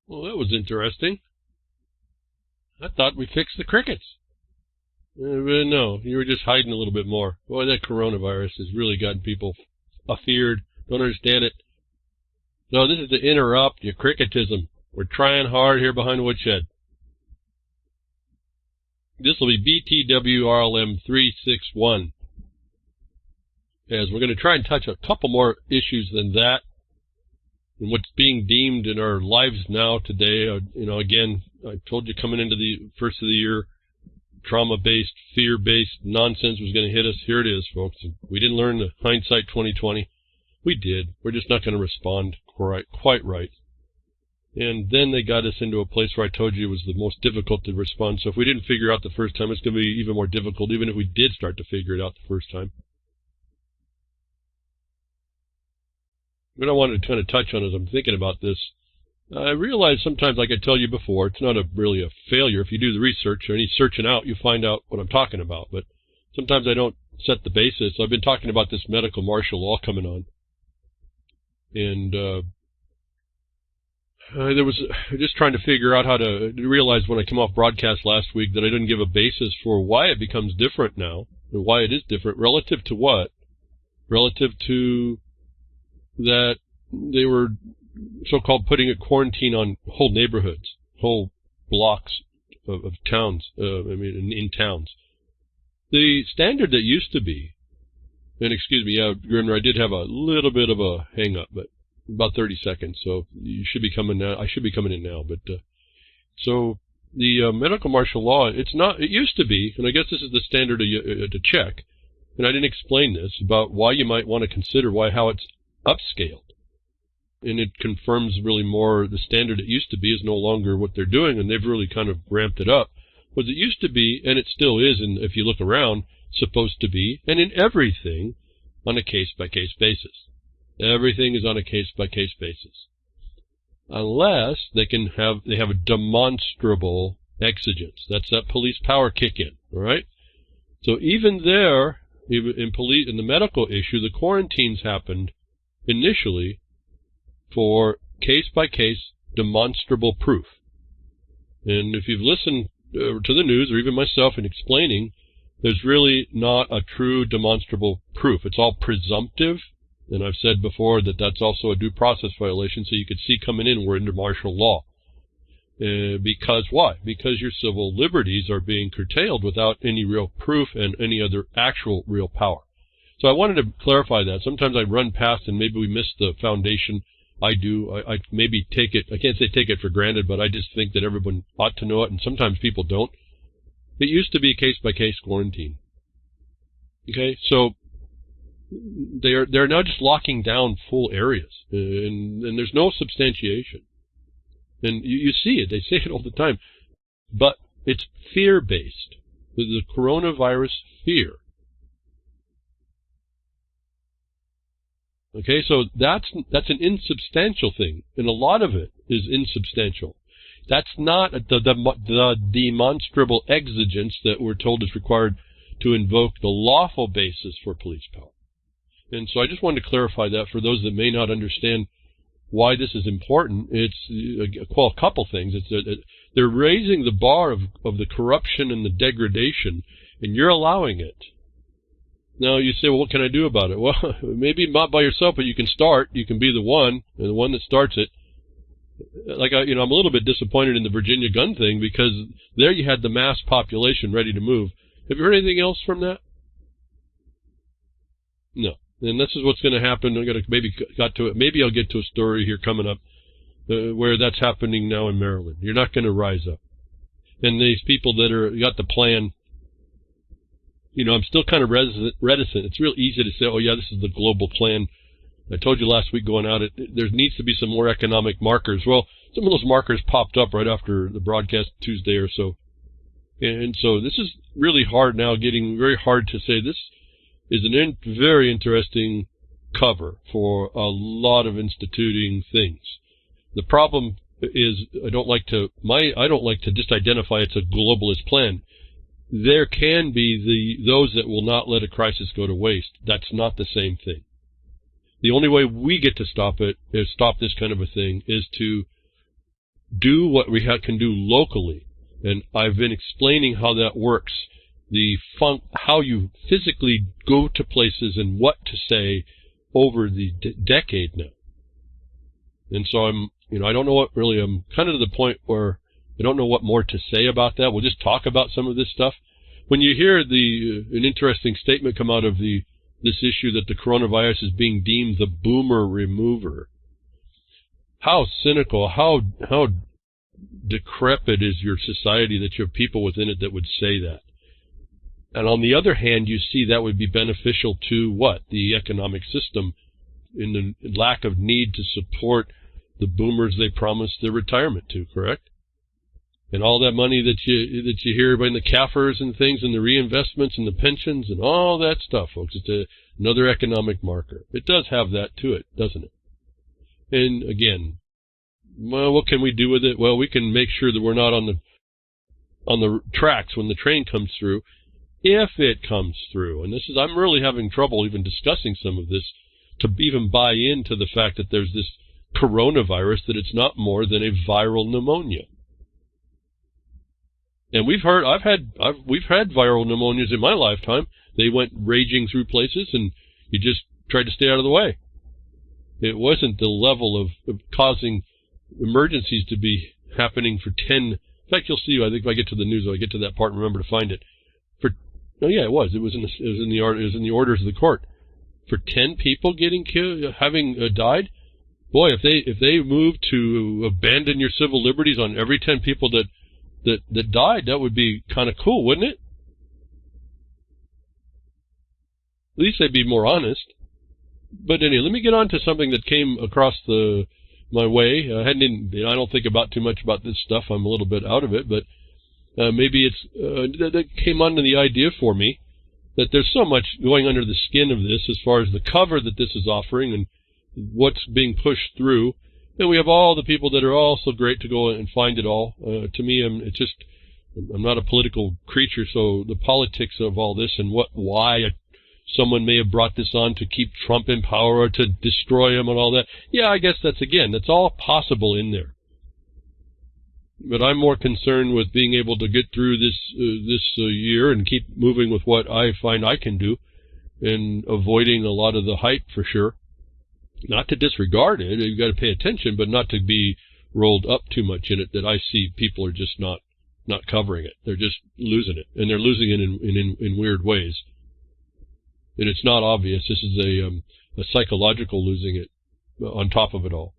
Well, that was interesting. I thought we fixed the crickets. No, you were just hiding a little bit more. Boy, that coronavirus has really gotten people afeared. Don't understand it. No, this is to interrupt your cricketism. We're trying hard here behind Woodshed. This will be BTWRLM 361. As we're going to try and touch a couple more issues than that. And what's being deemed in our lives now today, again, I told you coming into the first of the year, trauma-based, fear-based nonsense was going to hit us. Here it is, folks. We didn't learn the hindsight 2020. We did. We're just not going to respond quite right. And then they got us into a place where I told you it was the most difficult to respond. So if we didn't figure out the first time, it's going to be even more difficult, even if we did start to figure it out the first time. What I wanted to kind of touch on as I'm thinking about this, I realize sometimes, like I tell you before, it's not really a failure. If you do the research or any searching out, you find out what I'm talking about. But sometimes I don't set the basis. I've been talking about this medical martial law coming on. And there was just trying to figure out how to realize when I came off broadcast last week that I didn't give a basis for why it becomes different now and why it is different. Relative to what? Relative to that they were so-called putting a quarantine on whole neighborhoods, whole blocks of towns, in towns. The standard that used to be, and excuse me, Grimner, I did have a little bit of a hang-up, but about 30 seconds, so you should be coming now. I should be coming in now, but so the medical martial law, it used to be, and I guess this is the standard to check, and I didn't explain this, about why you might want to consider how it's upscaled. And it confirms really more the standard it used to be is no longer what they're doing, and they've really kind of ramped it up. What it used to be, and it still is, and if you look around, supposed to be, and in everything, on a case-by-case basis. Everything is on a case-by-case basis. Unless they have a demonstrable exigence. That's that police power kick in, all right? So even there, in the medical issue, the quarantines happened initially for case-by-case demonstrable proof. And if you've listened to the news, or even myself in explaining, there's really not a true demonstrable proof. It's all presumptive, and I've said before that that's also a due process violation, so you could see coming in we're under martial law. Because why? Because your civil liberties are being curtailed without any real proof and any other actual real power. So I wanted to clarify that. Sometimes I run past and maybe we miss the foundation. I do. I maybe take it, I can't say take it for granted, but I just think that everyone ought to know it, and sometimes people don't. It used to be case-by-case quarantine. Okay, so they're now just locking down full areas, and there's no substantiation. And you see it, they say it all the time. But it's fear-based. The coronavirus fear. Okay, so that's an insubstantial thing, and a lot of it is insubstantial. That's not the demonstrable exigence that we're told is required to invoke the lawful basis for police power. And so I just wanted to clarify that for those that may not understand why this is important. It's a couple things. They're raising the bar of the corruption and the degradation, and you're allowing it. Now you say, well, what can I do about it? Well, maybe not by yourself, but you can start. You can be the one, and the one that starts it. Like I'm a little bit disappointed in the Virginia gun thing, because there you had the mass population ready to move. Have you heard anything else from that? No. And this is what's going to happen. Maybe I'll get to a story here coming up where that's happening now in Maryland. You're not going to rise up. And these people that got the plan, I'm still kind of reticent. It's real easy to say, oh yeah, this is the global plan. I told you last week going out, there needs to be some more economic markers. Well, some of those markers popped up right after the broadcast Tuesday or so. And so this is really hard now, getting very hard to say. This is a very interesting cover for a lot of instituting things. The problem is I don't like to just identify it's a globalist plan. There can be those that will not let a crisis go to waste. That's not the same thing. The only way we get to stop this kind of a thing, is to do what we can do locally. And I've been explaining how that works, how you physically go to places and what to say over the decade now. And so I don't know what really, I'm kind of to the point where I don't know what more to say about that. We'll just talk about some of this stuff. When you hear an interesting statement come out of this issue that the coronavirus is being deemed the boomer remover, how cynical, how decrepit is your society that you have people within it that would say that. And on the other hand, you see that would be beneficial to what? The economic system, in the lack of need to support the boomers they promised their retirement to, correct? And all that money that you hear about in the CAFRs and things and the reinvestments and the pensions and all that stuff, folks. It's another economic marker. It does have that to it, doesn't it? And again, well, what can we do with it? Well, we can make sure that we're not on the tracks when the train comes through, if it comes through. And I'm really having trouble even discussing some of this to even buy into the fact that there's this coronavirus, that it's not more than a viral pneumonia. And we've had viral pneumonias in my lifetime. They went raging through places, and you just tried to stay out of the way. It wasn't the level of causing emergencies to be happening for 10. In fact, you'll see. I think if I get to the news, I get to that part and remember to find it. It was in the orders of the court for 10 people getting killed, having died. Boy, if they moved to abandon your civil liberties on every 10 people that died, that would be kind of cool, wouldn't it? At least they'd be more honest. But anyway, let me get on to something that came across my way. I don't think about too much about this stuff. I'm a little bit out of it, but maybe that came onto the idea for me that there's so much going under the skin of this as far as the cover that this is offering and what's being pushed through. And we have all the people that are all so great to go and find it all. To me, I'm not a political creature, so the politics of all this and why someone may have brought this on to keep Trump in power or to destroy him and all that. Yeah, I guess that's all possible in there. But I'm more concerned with being able to get through this year and keep moving with what I find I can do and avoiding a lot of the hype for sure. Not to disregard it, you've got to pay attention, but not to be rolled up too much in it that I see people are just not covering it. They're just losing it, and they're losing it in weird ways. And it's not obvious. This is a psychological losing it on top of it all.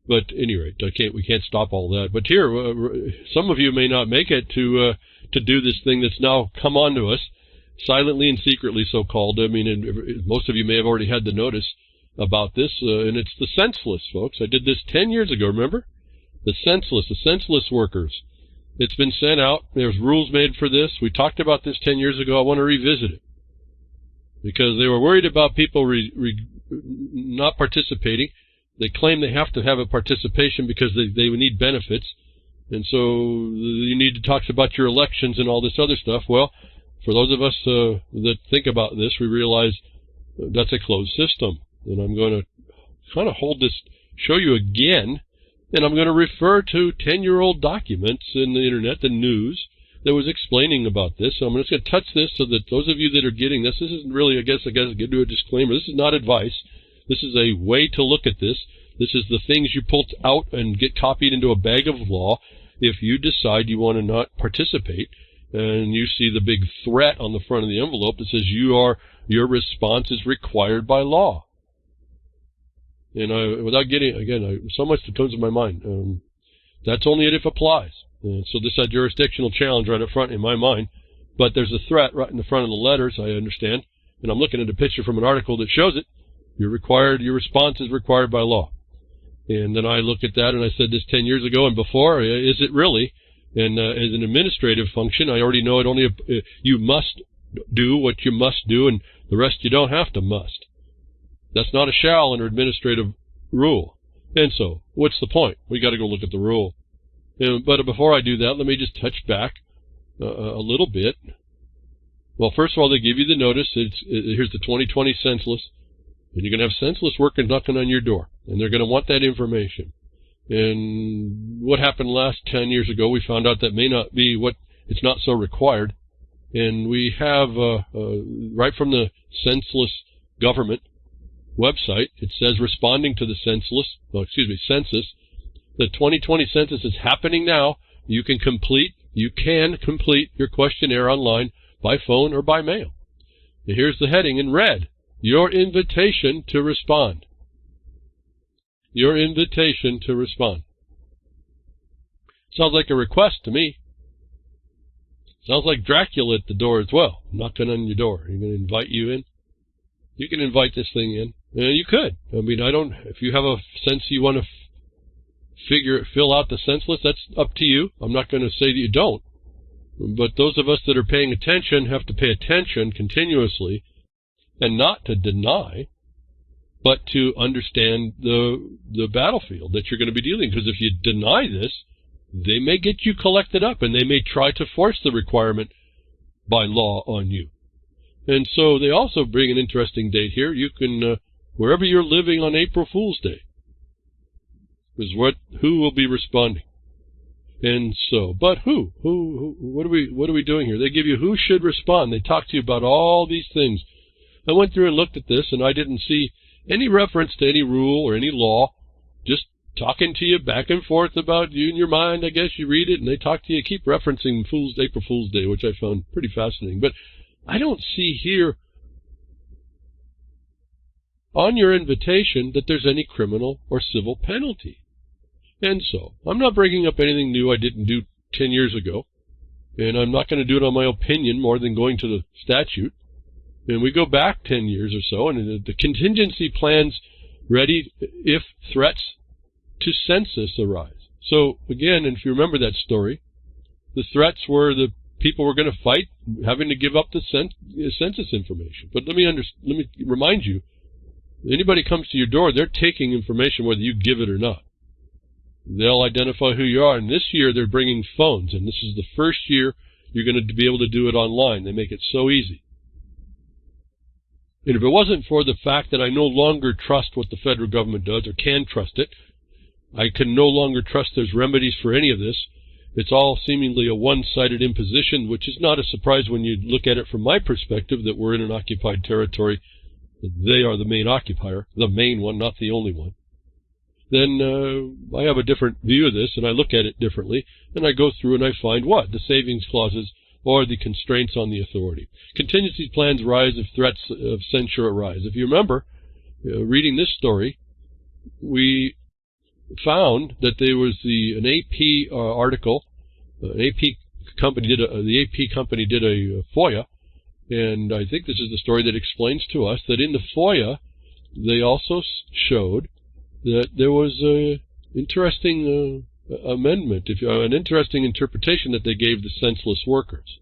But at any rate, we can't stop all that. But here, some of you may not make it to do this thing that's now come on to us, silently and secretly so-called. I mean, most of you may have already had the notice about this, and it's the Censulus, folks. I did this 10 years ago, remember? The Censulus workers. It's been sent out. There's rules made for this. We talked about this 10 years ago. I want to revisit it because they were worried about people not participating. They claim they have to have a participation because they need benefits. And so you need to talk about your elections and all this other stuff. Well, for those of us that think about this, we realize that's a closed system. And I'm going to kind of show you again, and I'm going to refer to 10-year-old documents in the internet, the news, that was explaining about this. So I'm just going to touch this so that those of you that are getting this isn't really, I guess I get to a disclaimer. This is not advice. This is a way to look at this. This is the things you pull out and get copied into a bag of law if you decide you want to not participate and you see the big threat on the front of the envelope that says your response is required by law. And without getting, so much that comes to my mind. That's only if it applies. So this is a jurisdictional challenge right up front in my mind. But there's a threat right in the front of the letters, I understand. And I'm looking at a picture from an article that shows it. Your response is required by law. And then I look at that and I said this 10 years ago and before, is it really? And as an administrative function, I already know you must do what you must do and the rest you don't have to must. That's not a shall under administrative rule. And so, what's the point? We got to go look at the rule. But before I do that, let me just touch back a little bit. Well, first of all, they give you the notice. Here's the 2020 Censulus. And you're going to have Censulus working knocking on your door. And they're going to want that information. And what happened last 10 years ago, we found out that may not be what, it's not so required. And we have, right from the Censulus government website, it says responding to the census, the 2020 census is happening now. You can complete your questionnaire online by phone or by mail. And here's the heading in red, your invitation to respond. Your invitation to respond. Sounds like a request to me. Sounds like Dracula at the door as well, knocking on your door. You're going to invite you in? You can invite this thing in. You could. I mean, if you have a sense you want to fill out the census, that's up to you. I'm not going to say that you don't. But those of us that are paying attention have to pay attention continuously, and not to deny, but to understand the battlefield that you're going to be dealing. Because if you deny this, they may get you collected up, and they may try to force the requirement by law on you. And so they also bring an interesting date here. You can, wherever you're living on April Fool's Day, is who will be responding. And so, but who? What are we doing here? They give you who should respond. They talk to you about all these things. I went through and looked at this, and I didn't see any reference to any rule or any law, just talking to you back and forth about you in your mind. I guess you read it, and they talk to you, keep referencing April Fool's Day, which I found pretty fascinating. But I don't see here on your invitation that there's any criminal or civil penalty. And so, I'm not bringing up anything new I didn't do 10 years ago, and I'm not going to do it on my opinion more than going to the statute. And we go back 10 years or so, and the contingency plan's ready if threats to census arise. So, again, if you remember that story, the threats were the people were going to fight having to give up the census information. But let me remind you, anybody comes to your door, they're taking information whether you give it or not. They'll identify who you are, and this year they're bringing phones, and this is the first year you're going to be able to do it online. They make it so easy. And if it wasn't for the fact that I no longer trust what the federal government does or can trust it, I can no longer trust there's remedies for any of this. It's all seemingly a one-sided imposition, which is not a surprise when you look at it from my perspective, that we're in an occupied territory. They are the main occupier, the main one, not the only one. Then I have a different view of this, and I look at it differently, and I go through and I find what? The savings clauses or the constraints on the authority. Contingency plans rise if threats of censure arise. If you remember, reading this story, we found that there was an AP article. The AP company did a FOIA, and I think this is the story that explains to us that in the FOIA they also showed that there was an interesting amendment, an interesting interpretation that they gave the census workers.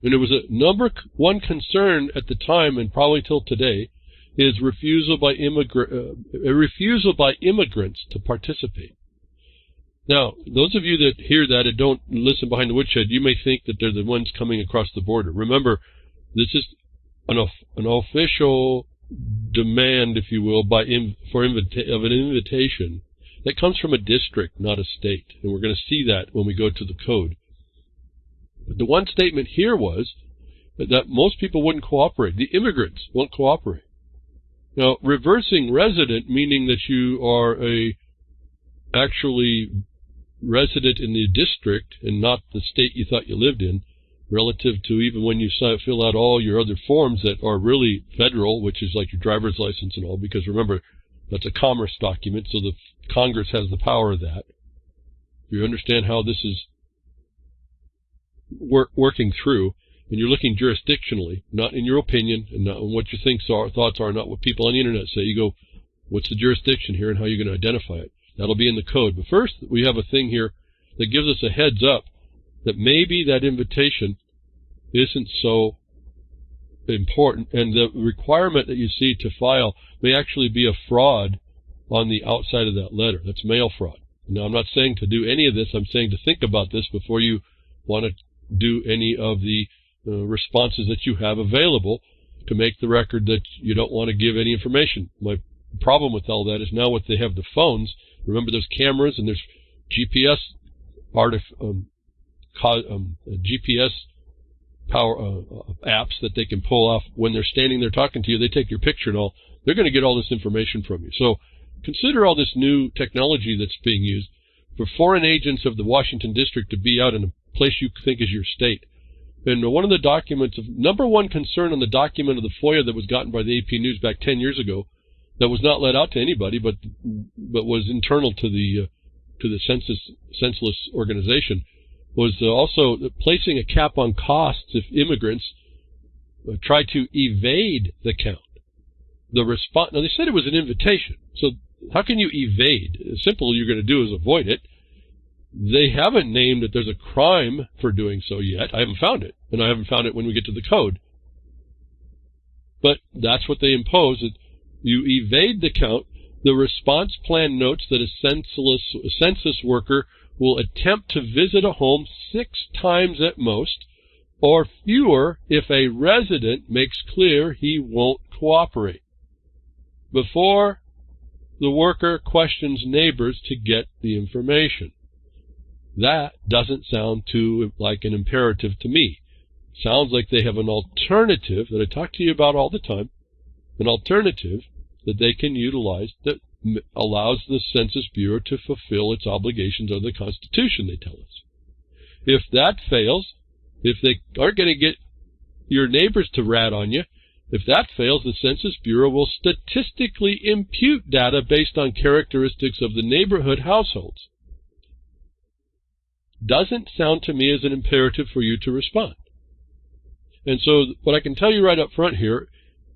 And it was a number one concern at the time, and probably till today, is refusal by immigrants to participate. Now, those of you that hear that and don't listen behind the woodshed, you may think that they're the ones coming across the border. Remember, this is an official demand, if you will, of an invitation that comes from a district, not a state. And we're going to see that when we go to the code. But the one statement here was that most people wouldn't cooperate. The immigrants won't cooperate. Now, reversing resident, meaning that you are actually resident in the district and not the state you thought you lived in, relative to even when you fill out all your other forms that are really federal, which is like your driver's license and all, because remember, that's a commerce document, so the Congress has the power of that. You understand how this is working through, and you're looking jurisdictionally, not in your opinion, and not in what your thoughts are, not what people on the internet say. You go, what's the jurisdiction here and how you're going to identify it? That'll be in the code. But first, we have a thing here that gives us a heads up that maybe that invitation isn't so important, and the requirement that you see to file may actually be a fraud on the outside of that letter. That's mail fraud. Now, I'm not saying to do any of this. I'm saying to think about this before you want to do any of the responses that you have available to make the record that you don't want to give any information. My problem with all that is now what they have the phones. Remember, there's cameras and there's GPS GPS power apps that they can pull off when they're standing there talking to you. They take your picture and all. They're going to get all this information from you. So consider all this new technology that's being used for foreign agents of the Washington district to be out in a place you think is your state. And one of the documents of number one concern on the document of the FOIA that was gotten by the AP News back 10 years ago, that was not let out to anybody, but was internal to the Censulus organization, was also placing a cap on costs if immigrants try to evade the count. The response. Now they said it was an invitation, so how can you evade? Simple, you're going to do is avoid it. They haven't named that there's a crime for doing so yet. I haven't found it, and I haven't found it when we get to the code. But that's what they impose. You evade the count. The response plan notes that a census worker will attempt to visit a home 6 times at most, or fewer if a resident makes clear he won't cooperate, before the worker questions neighbors to get the information. That doesn't sound too like an imperative to me. Sounds like they have an alternative that I talk to you about all the time, an alternative that they can utilize that allows the Census Bureau to fulfill its obligations under the Constitution, they tell us. If that fails, if they aren't going to get your neighbors to rat on you, if that fails, the Census Bureau will statistically impute data based on characteristics of the neighborhood households. Doesn't sound to me as an imperative for you to respond. And so what I can tell you right up front here,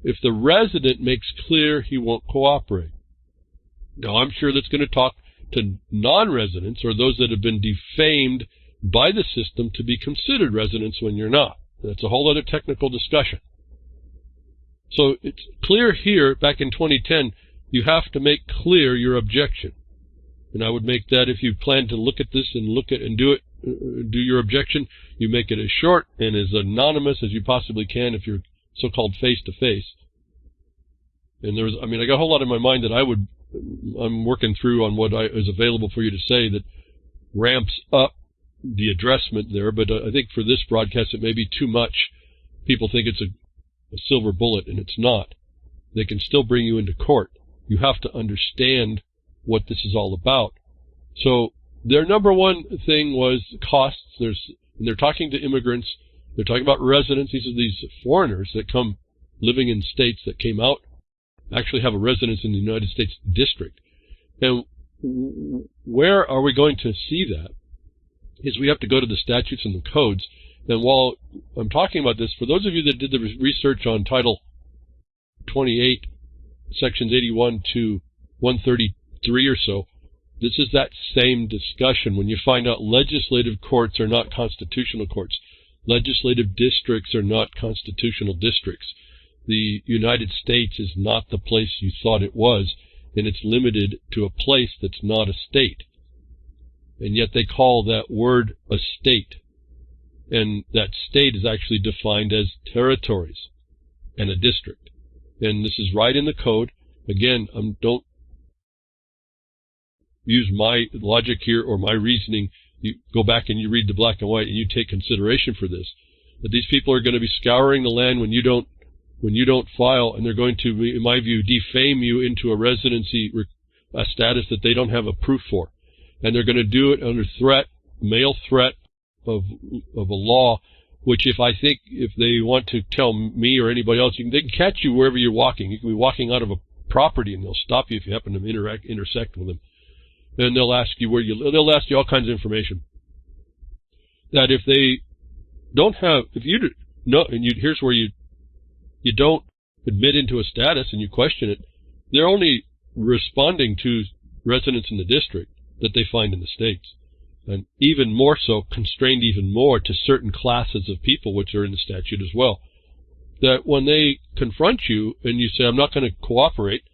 if the resident makes clear he won't cooperate. Now, I'm sure that's going to talk to non-residents or those that have been defamed by the system to be considered residents when you're not. That's a whole other technical discussion. So it's clear here, back in 2010, you have to make clear your objection. And I would make that if you plan to look at this and do your objection, you make it as short and as anonymous as you possibly can if you're so-called face-to-face. And I got a whole lot in my mind that I'm working through on what is available for you to say that ramps up the addressment there, but I think for this broadcast it may be too much. People think it's a silver bullet, and it's not. They can still bring you into court. You have to understand what this is all about. So their number one thing was costs. They're talking to immigrants. They're talking about residents. These are these foreigners that come living in states that came out, actually have a residence in the United States district. And where are we going to see that? Is we have to go to the statutes and the codes. And while I'm talking about this, for those of you that did the research on Title 28, Sections 81 to 133 or so, this is that same discussion. When you find out legislative courts are not constitutional courts, legislative districts are not constitutional districts. The United States is not the place you thought it was, and it's limited to a place that's not a state. And yet they call that word a state. And that state is actually defined as territories and a district. And this is right in the code. Again, don't use my logic here or my reasoning. You go back and you read the black and white and you take consideration for this. That these people are going to be scouring the land when you don't file, and they're going to, in my view, defame you into a residency a status that they don't have a proof for. And they're going to do it under threat, mail threat of a law, which if they want to tell me or anybody else, they can catch you wherever you're walking. You can be walking out of a property and they'll stop you if you happen to intersect with them. And they'll ask you they'll ask you all kinds of information. That if they don't have, here's where you don't admit into a status and you question it, they're only responding to residents in the district that they find in the states. And even more so, constrained even more to certain classes of people, which are in the statute as well. That when they confront you and you say, I'm not going to cooperate,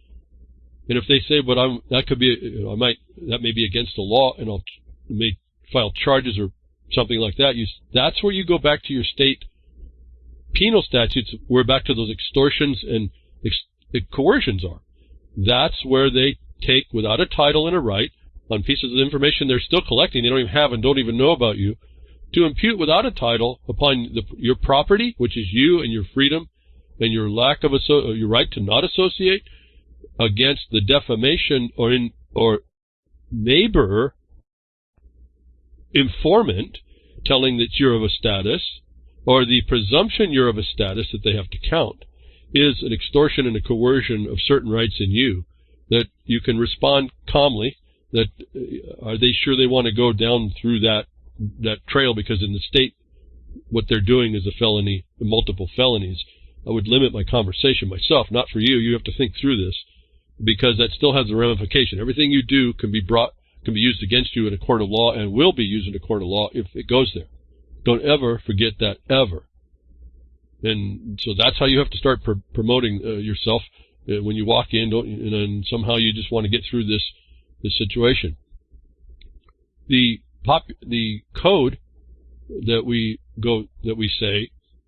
and if they say, but that may be against the law, and I may file charges or something like that, that's where you go back to your state penal statutes, where back to those extortions and coercions are. that's where they take, without a title and a right, on pieces of information they're still collecting, they don't even have and don't even know about you, to impute without a title upon your property, which is you and your freedom and your lack of your right to not associate, against the defamation or neighbor informant telling that you're of a status, or the presumption you're of a status that they have to count, is an extortion and a coercion of certain rights in you, that you can respond calmly, that are they sure they want to go down through that trail, because in the state what they're doing is a felony, multiple felonies. I would limit my conversation myself, not for you. You have to think through this, because that still has a ramification. Everything you do can be used against you in a court of law, and will be used in a court of law if it goes there. Don't ever forget that, ever. And so that's how you have to start promoting yourself when you walk in. And somehow you just want to get through this situation. The code that we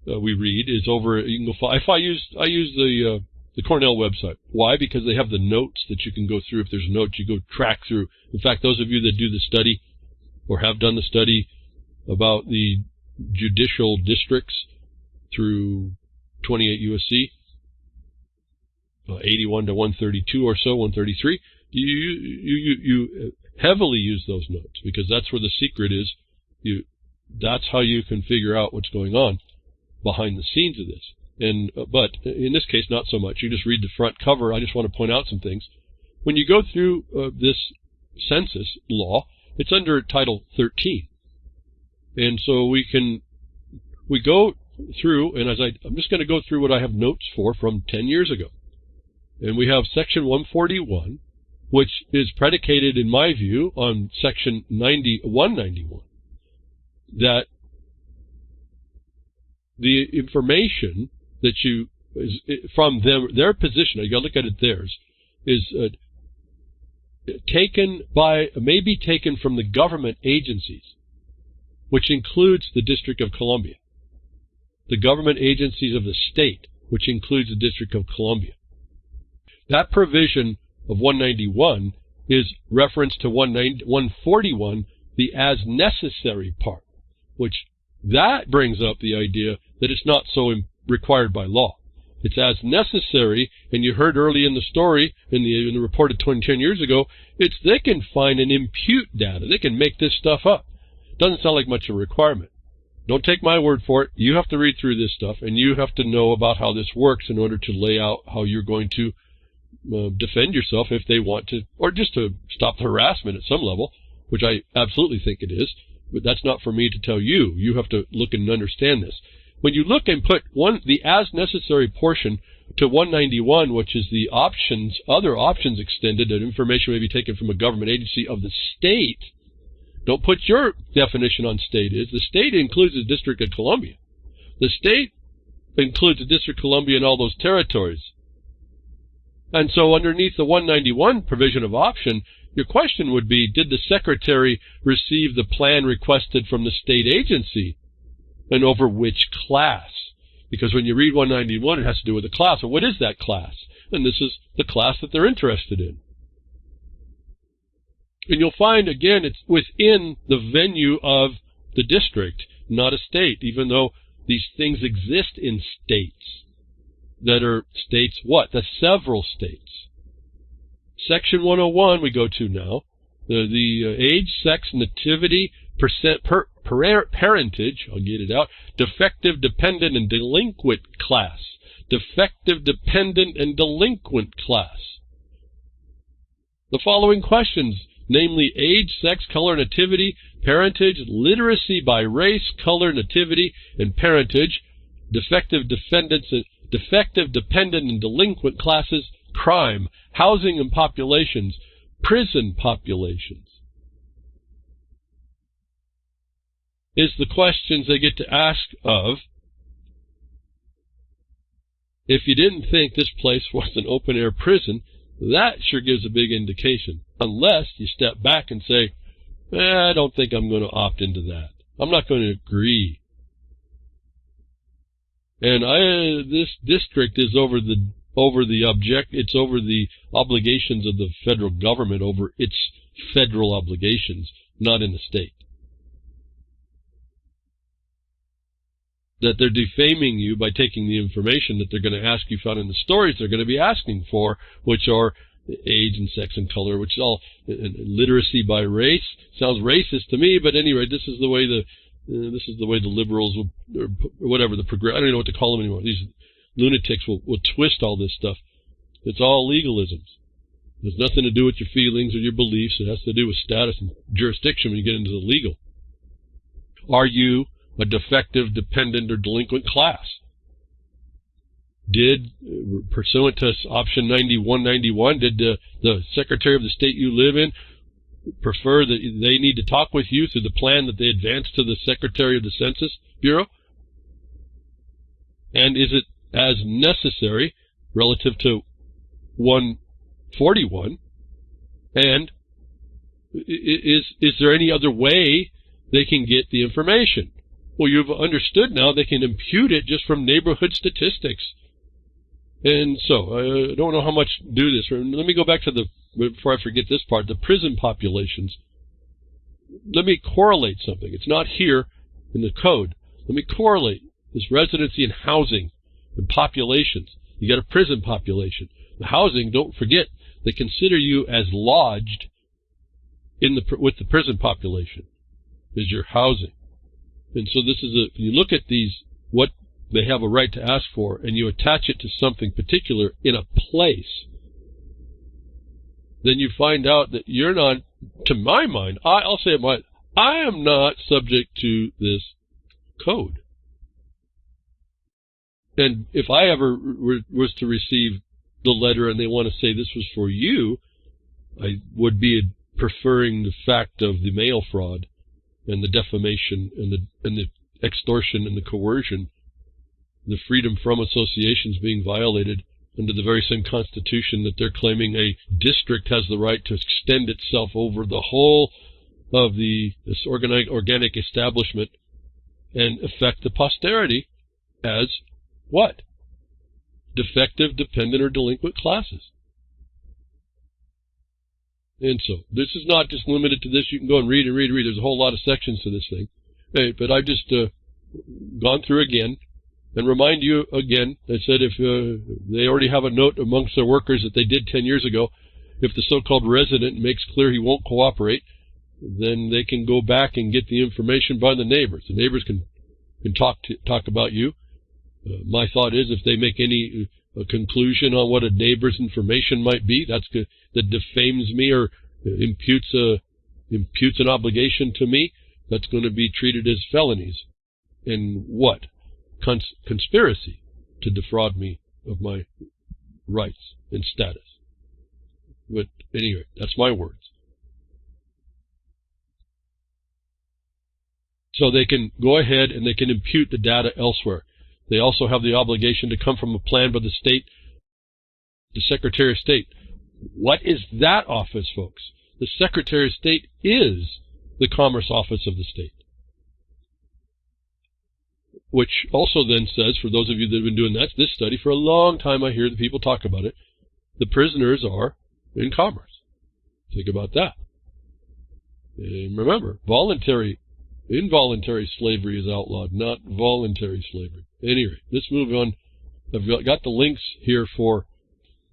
read is over. You can go. I use the Cornell website. Why? Because they have the notes that you can go through. If there's notes, you go track through. In fact, those of you that do the study or have done the study about the judicial districts through 28 U.S.C. 81 to 132 or so, 133, you heavily use those notes, because that's where the secret is. That's how you can figure out what's going on behind the scenes of this. But in this case, not so much. You just read the front cover. I just want to point out some things. When you go through this census law, it's under Title 13. And so we go through, and I'm just going to go through what I have notes for from 10 years ago. And we have Section 141, which is predicated, in my view, on Section 191, that the information that from their position, you got to look at it theirs, is may be taken from the government agencies, which includes the District of Columbia, the government agencies of the state, which includes the District of Columbia. That provision of 191 is reference to 141, the as necessary part, which that brings up the idea that it's not so required by law. It's as necessary, and you heard early in the story, in the report of 10 years ago, they can find and impute data. They can make this stuff up. Doesn't sound like much of a requirement. Don't take my word for it. You have to read through this stuff, and you have to know about how this works in order to lay out how you're going to defend yourself if they want to, or just to stop the harassment at some level, which I absolutely think it is. But that's not for me to tell you. You have to look and understand this. When you look and put the as necessary portion to 191, which is the other options extended, that information may be taken from a government agency of the state. Don't put your definition on state is. The state includes the District of Columbia. The state includes the District of Columbia and all those territories. And so underneath the 191 provision of option, your question would be, did the secretary receive the plan requested from the state agency, and over which class? Because when you read 191, it has to do with a class. So what is that class? And this is the class that they're interested in. And you'll find, again, it's within the venue of the district, not a state, even though these things exist in states that are states what? The several states. Section 101 we go to now. The age, sex, nativity, parentage, I'll get it out, defective, dependent, and delinquent class. Defective, dependent, and delinquent class. The following questions, namely age, sex, color, nativity, parentage, literacy by race, color, nativity, and parentage, defective, dependent, and delinquent classes, crime, housing and populations, prison populations, is the questions they get to ask of. If you didn't think this place was an open-air prison, that sure gives a big indication, unless you step back and say, I don't think I'm going to opt into that. I'm not going to agree. And this district is over the over the it's over the obligations of the federal government over its federal obligations, not in the state. That they're defaming you by taking the information that they're going to ask you found in the stories they're going to be asking for, which are age and sex and color, which is all literacy by race. Sounds racist to me, but anyway, this is the way the liberals will, or whatever, I don't even know what to call them anymore. These lunatics will twist all this stuff. It's all legalisms. It has nothing to do with your feelings or your beliefs. It has to do with status and jurisdiction when you get into the legal. Are you a defective, dependent, or delinquent class? Did, pursuant to option 9191, did the Secretary of the state you live in prefer that they need to talk with you through the plan that they advanced to the Secretary of the Census Bureau? And is it as necessary relative to 141? And is there any other way they can get the information? Well, you've understood now they can impute it just from neighborhood statistics. And so, I don't know how much to do this. Let me go back to before I forget this part, the prison populations. Let me correlate something. It's not here in the code. Let me correlate this residency and housing and populations. You got a prison population. The housing, don't forget, they consider you as lodged with the prison population is your housing. And so this is you look at these, what they have a right to ask for, and you attach it to something particular in a place, then you find out that you're not, to my mind, I'll say it, I am not subject to this code. And if I ever was to receive the letter and they want to say this was for you, I would be preferring the fact of the mail fraud and the defamation and the extortion and the coercion, the freedom from associations being violated under the very same constitution that they're claiming a district has the right to extend itself over the whole of this organic establishment and affect the posterity as what? Defective, dependent, or delinquent classes. And so, this is not just limited to this. You can go and read. There's a whole lot of sections to this thing. Hey, but I've just gone through again and remind you again. I said if they already have a note amongst their workers that they did 10 years ago, if the so-called resident makes clear he won't cooperate, then they can go back and get the information by the neighbors. The neighbors can talk about you. My thought is if they make any conclusion on what a neighbor's information might be, that defames me or imputes an obligation to me, that's going to be treated as felonies. And what? Conspiracy to defraud me of my rights and status. But anyway, that's my words. So they can go ahead and they can impute the data elsewhere. They also have the obligation to come from a plan by the state, the Secretary of State. What is that office, folks? The Secretary of State is the Commerce Office of the state. Which also then says, for those of you that have been doing this study for a long time, I hear the people talk about it, the prisoners are in commerce. Think about that. And remember, involuntary slavery is outlawed, not voluntary slavery. Anyway, let's move on. I've got the links here for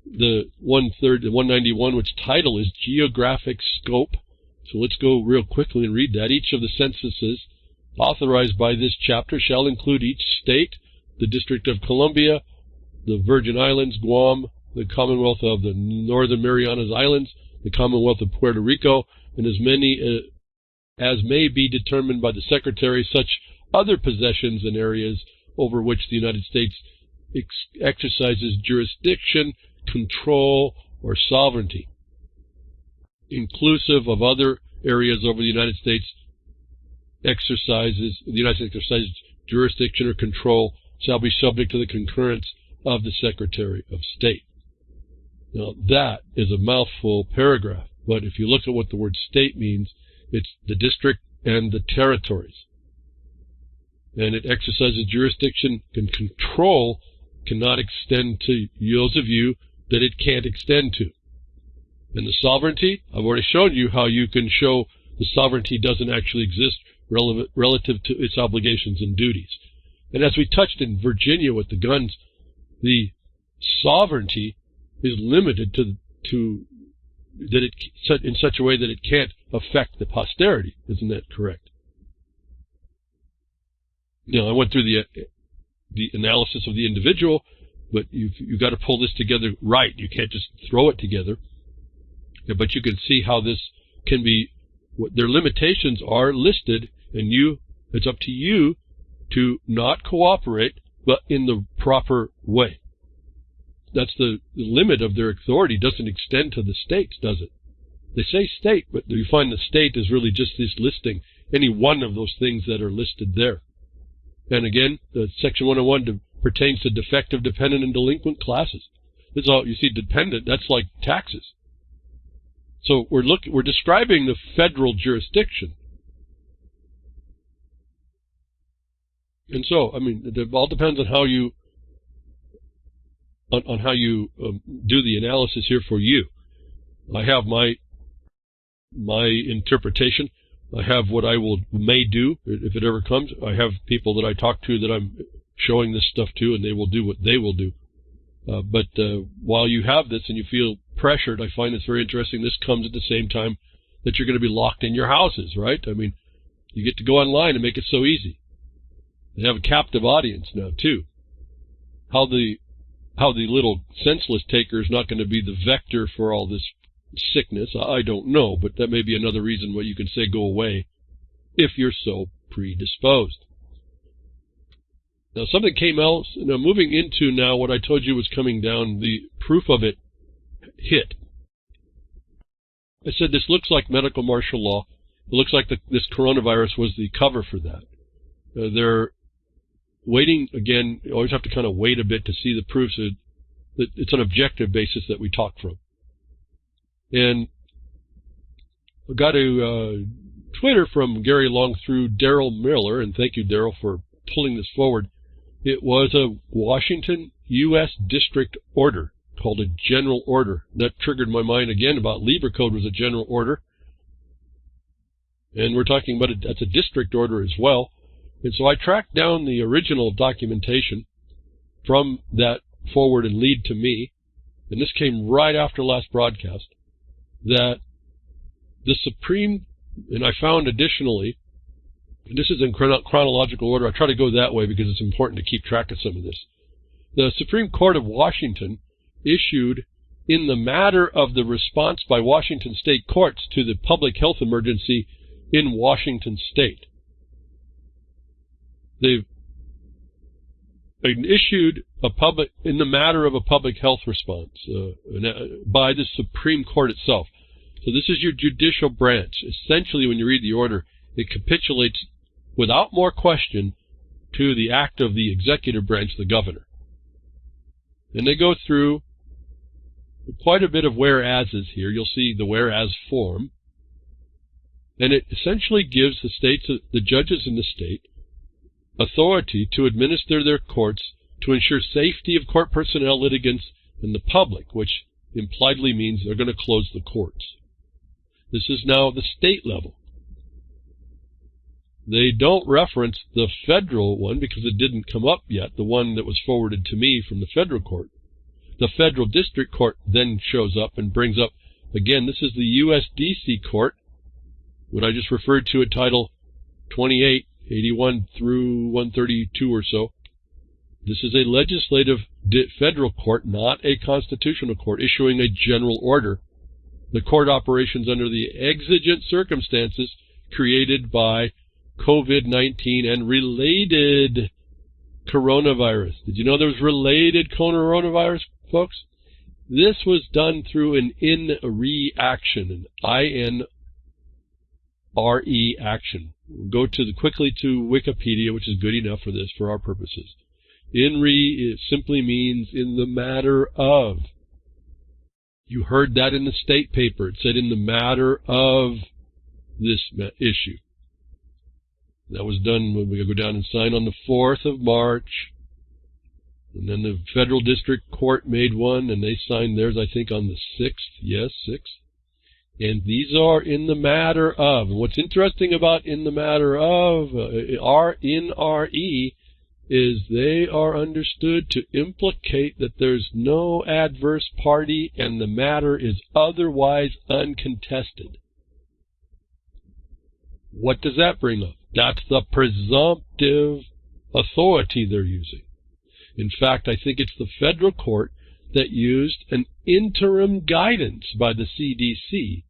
the 191, which title is Geographic Scope. So let's go real quickly and read that. Each of the censuses authorized by this chapter shall include each state, the District of Columbia, the Virgin Islands, Guam, the Commonwealth of the Northern Marianas Islands, the Commonwealth of Puerto Rico, and as many as may be determined by the Secretary, such other possessions and areas over which the United States exercises jurisdiction, control, or sovereignty, inclusive of other areas over the United States exercises jurisdiction or control, shall be subject to the concurrence of the Secretary of State. Now, that is a mouthful paragraph, but if you look at what the word state means, it's the district and the territories. And it exercises jurisdiction and control cannot extend to those of you that it can't extend to. And the sovereignty, I've already shown you how you can show the sovereignty doesn't actually exist relative to its obligations and duties. And as we touched in Virginia with the guns, the sovereignty is limited to that it in such a way that it can't affect the posterity. Isn't that correct? I went through the analysis of the individual, but you've got to pull this together right. You can't just throw it together. But you can see how this can be, what their limitations are listed, and it's up to you to not cooperate, but in the proper way. That's the limit of their authority. Doesn't extend to the states, does it? They say state, but you find the state is really just this listing, any one of those things that are listed there. And again, Section 101 pertains to defective, dependent, and delinquent classes. This is all you see. Dependent, that's like taxes. So we're describing the federal jurisdiction. And so, it all depends on how you do the analysis here for you. I have my interpretation. I have what I may do if it ever comes. I have people that I talk to that I'm showing this stuff to, and they will do what they will do. But while you have this and you feel pressured, I find it's very interesting. This comes at the same time that you're going to be locked in your houses, right? You get to go online and make it so easy. They have a captive audience now too. How the little senseless taker is not going to be the vector for all this sickness, I don't know, but that may be another reason why you can say go away if you're so predisposed. Now something came else. Now moving into now what I told you was coming down, the proof of it hit. I said this looks like medical martial law. It looks like this coronavirus was the cover for that. They're waiting, again, you always have to kind of wait a bit to see the proofs. That it's an objective basis that we talk from. And I got a Twitter from Gary Long through Daryl Miller, and thank you, Daryl, for pulling this forward. It was a Washington U.S. District Order called a General Order. That triggered my mind again about Libra Code was a General Order. And we're talking about that's a District Order as well. And so I tracked down the original documentation from that forward and lead to me, and this came right after last broadcast, that the Supreme, and I found additionally, and this is in chronological order, I try to go that way because it's important to keep track of some of this. The Supreme Court of Washington issued, in the matter of the response by Washington state courts to the public health emergency in Washington state. They've issued in the matter of a public health response by the Supreme Court itself. So this is your judicial branch. Essentially, when you read the order, it capitulates without more question to the act of the executive branch, the governor. And they go through quite a bit of whereases here. You'll see the whereas form. And it essentially gives the states, the judges in the state, authority to administer their courts to ensure safety of court personnel, litigants, and the public, which impliedly means they're going to close the courts. This is now the state level. They don't reference the federal one because it didn't come up yet, the one that was forwarded to me from the federal court. The federal district court then shows up and brings up, again, this is the USDC court, what I just referred to at Title 28, 81 through 132 or so. This is a legislative federal court, not a constitutional court, issuing a general order. The court operations under the exigent circumstances created by COVID-19 and related coronavirus. Did you know there was related coronavirus, folks? This was done through an in-re action, an I-N-R-E action. We'll go quickly to Wikipedia, which is good enough for this, for our purposes. In-re simply means in the matter of. You heard that in the state paper. It said in the matter of this issue. That was done when we go down and sign on the 4th of March. And then the federal district court made one, and they signed theirs, I think, on the 6th. Yes, 6th. And these are in the matter of. And what's interesting about in the matter of, in RE, is they are understood to implicate that there's no adverse party and the matter is otherwise uncontested. What does that bring up? That's the presumptive authority they're using. In fact, I think it's the federal court that used an interim guidance by the CDC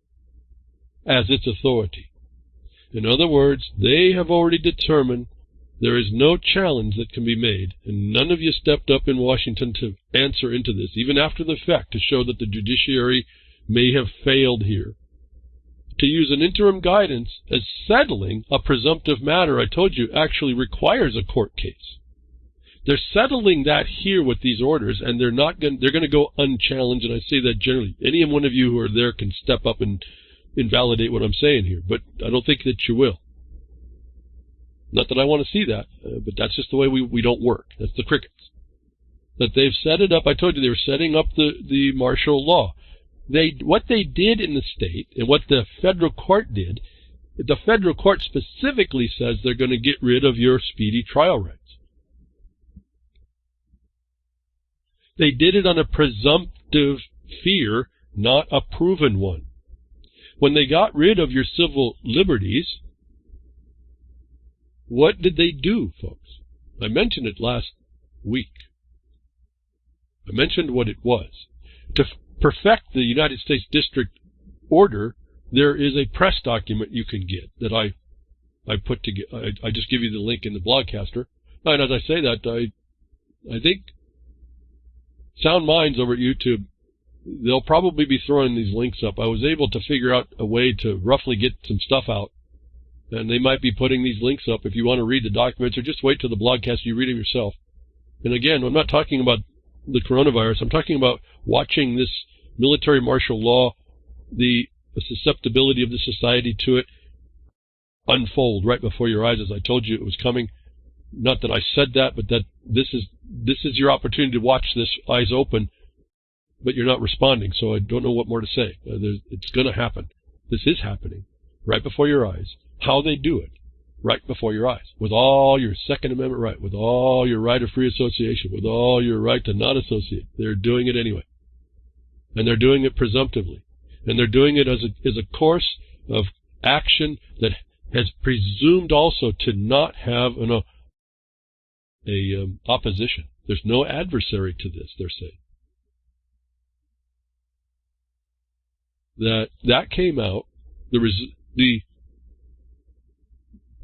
as its authority. In other words, they have already determined there is no challenge that can be made, and none of you stepped up in Washington to answer into this, even after the fact, to show that the judiciary may have failed here. To use an interim guidance as settling a presumptive matter, I told you, actually requires a court case. They're settling that here with these orders, and they're going to go unchallenged, and I say that generally. Any one of you who are there can step up and invalidate what I'm saying here, but I don't think that you will. Not that I want to see that, but that's just the way we don't work. That's the crickets. That they've set it up, I told you they were setting up the martial law. What they did in the state, and what the federal court did, the federal court specifically says they're going to get rid of your speedy trial rights. They did it on a presumptive fear, not a proven one. When they got rid of your civil liberties, what did they do, folks? I mentioned it last week. I mentioned what it was. To perfect the United States District Order, there is a press document you can get that I put together. I just give you the link in the blogcaster. And as I say that, I think sound minds over at YouTube, they'll probably be throwing these links up. I was able to figure out a way to roughly get some stuff out. And they might be putting these links up if you want to read the documents, or just wait till the blogcast, you read them yourself. And again, I'm not talking about the coronavirus. I'm talking about watching this military martial law, the susceptibility of the society to it, unfold right before your eyes. As I told you, it was coming. Not that I said that, but that this is your opportunity to watch this eyes open, but you're not responding, so I don't know what more to say. It's going to happen. This is happening right before your eyes. How they do it, right before your eyes, with all your Second Amendment right, with all your right of free association, with all your right to not associate. They're doing it anyway. And they're doing it presumptively. And they're doing it as a course of action that has presumed also to not have an opposition. There's no adversary to this, they're saying. That came out, the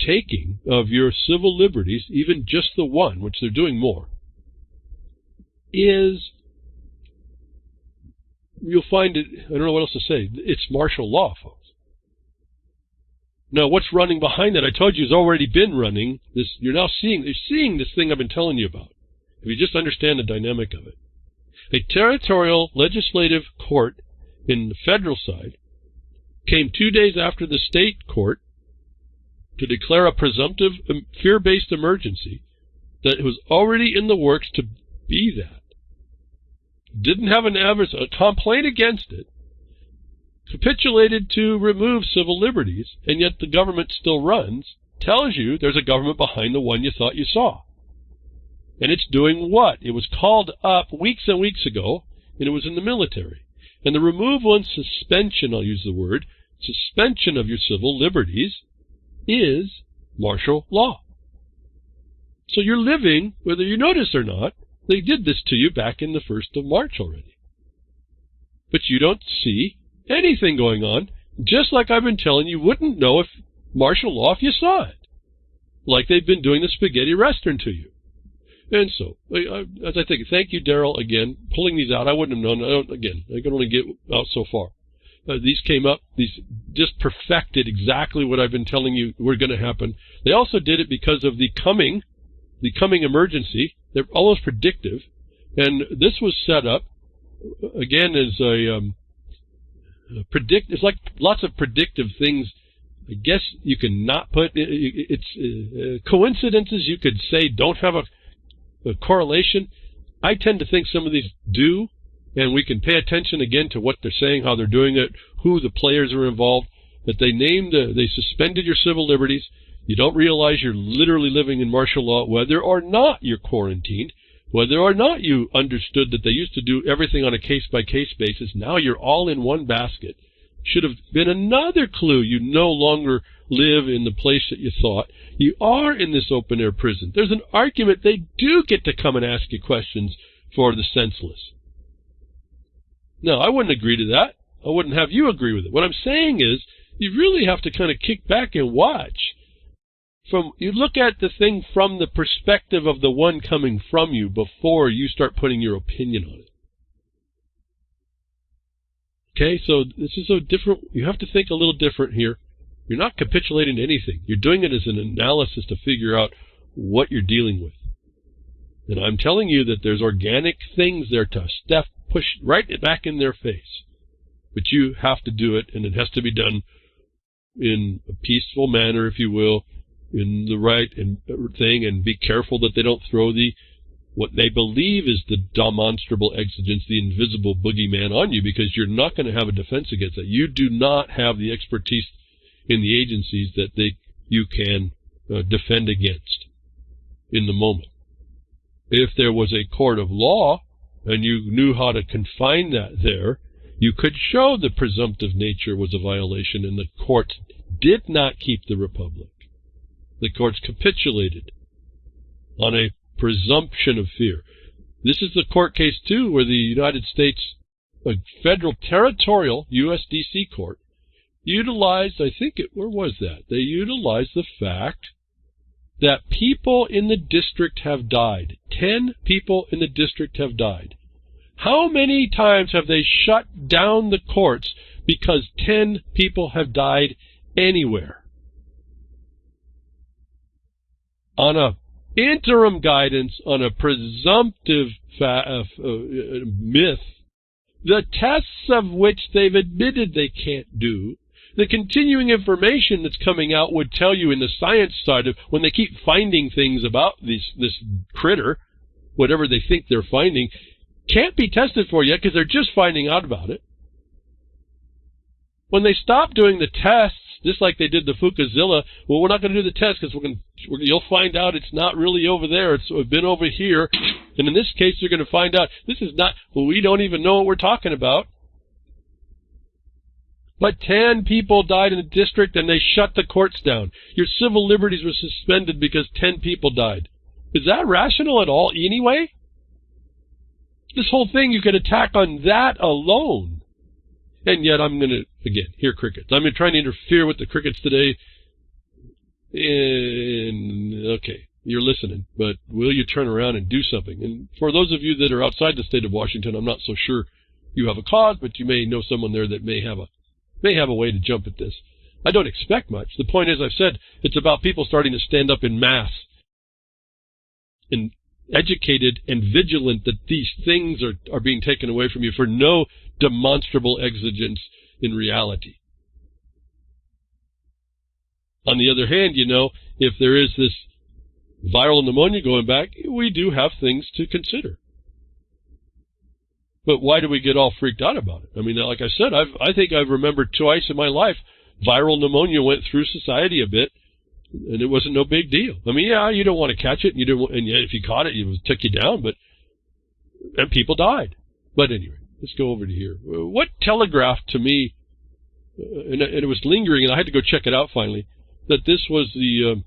taking of your civil liberties, even just the one, which they're doing more, is, you'll find it, I don't know what else to say, it's martial law, folks. Now, what's running behind that, I told you, has already been running. You're now seeing this thing I've been telling you about, if you just understand the dynamic of it. A territorial legislative court in the federal side came 2 days after the state court to declare a presumptive fear-based emergency that was already in the works to be that. Didn't have a complaint against it, capitulated to remove civil liberties, and yet the government still runs, tells you there's a government behind the one you thought you saw. And it's doing what? It was called up weeks and weeks ago, and it was in the military. And the removal and suspension, I'll use the word, suspension of your civil liberties is martial law. So you're living, whether you notice or not, they did this to you back in the 1st of March already. But you don't see anything going on, just like I've been telling you, wouldn't know if martial law if you saw it. Like they've been doing the spaghetti western to you. And so, as I think, thank you, Daryl, again, pulling these out. I wouldn't have known. I can only get out so far. These came up, these just perfected exactly what I've been telling you were going to happen. They also did it because of the coming emergency. They're almost predictive. And this was set up, again, as it's like lots of predictive things. I guess you can not put, it's coincidences you could say don't have a correlation. I tend to think some of these do, and we can pay attention again to what they're saying, how they're doing it, who the players are involved, that they suspended your civil liberties. You don't realize you're literally living in martial law, whether or not you're quarantined, whether or not you understood that they used to do everything on a case-by-case basis. Now you're all in one basket. Should have been another clue. You no longer live in the place that you thought. You are in this open-air prison. There's an argument they do get to come and ask you questions for the senseless. No, I wouldn't agree to that. I wouldn't have you agree with it. What I'm saying is, you really have to kind of kick back and watch. You look at the thing from the perspective of the one coming from you before you start putting your opinion on it. Okay, so this is so different. You have to think a little different here. You're not capitulating to anything. You're doing it as an analysis to figure out what you're dealing with. And I'm telling you that there's organic things there to push right back in their face. But you have to do it, and it has to be done in a peaceful manner, if you will, in the right thing, and be careful that they don't throw what they believe is the demonstrable exigence, the invisible boogeyman on you, because you're not going to have a defense against that. You do not have the expertise in the agencies that you can defend against in the moment. If there was a court of law and you knew how to confine that there, you could show the presumptive nature was a violation, and the courts did not keep the republic. The courts capitulated on a presumption of fear. This is the court case, too, where the United States, a federal territorial USDC court, utilized, where was that? They utilized the fact that people in the district have died. 10 people in the district have died. How many times have they shut down the courts because 10 people have died anywhere? On a interim guidance, on a presumptive myth, the tests of which they've admitted they can't do, the continuing information that's coming out would tell you in the science side of when they keep finding things about this critter, whatever they think they're finding, can't be tested for yet because they're just finding out about it. When they stop doing the tests, just like they did the Fukushima, well, we're not going to do the test because you'll find out it's not really over there. It's been over here. And in this case, you're going to find out this is not, well, we don't even know what we're talking about. But 10 people died in the district and they shut the courts down. Your civil liberties were suspended because 10 people died. Is that rational at all anyway? This whole thing you could attack on that alone. And yet I'm going to, again, hear crickets. I'm trying to interfere with the crickets today. Okay, you're listening, but will you turn around and do something? And for those of you that are outside the state of Washington, I'm not so sure you have a cause, but you may know someone there that may have a way to jump at this. I don't expect much. The point is, I've said, it's about people starting to stand up in mass and educated and vigilant that these things are being taken away from you for no demonstrable exigence in reality. On the other hand, if there is this viral pneumonia going back, we do have things to consider. But why do we get all freaked out about it? I mean, like I said, I think I've remembered twice in my life viral pneumonia went through society a bit, and it wasn't no big deal. I mean, yeah, you don't want to catch it, and yet if you caught it, it took you down, and people died. But anyway, let's go over to here. What telegraphed to me, and it was lingering, and I had to go check it out finally, that this was the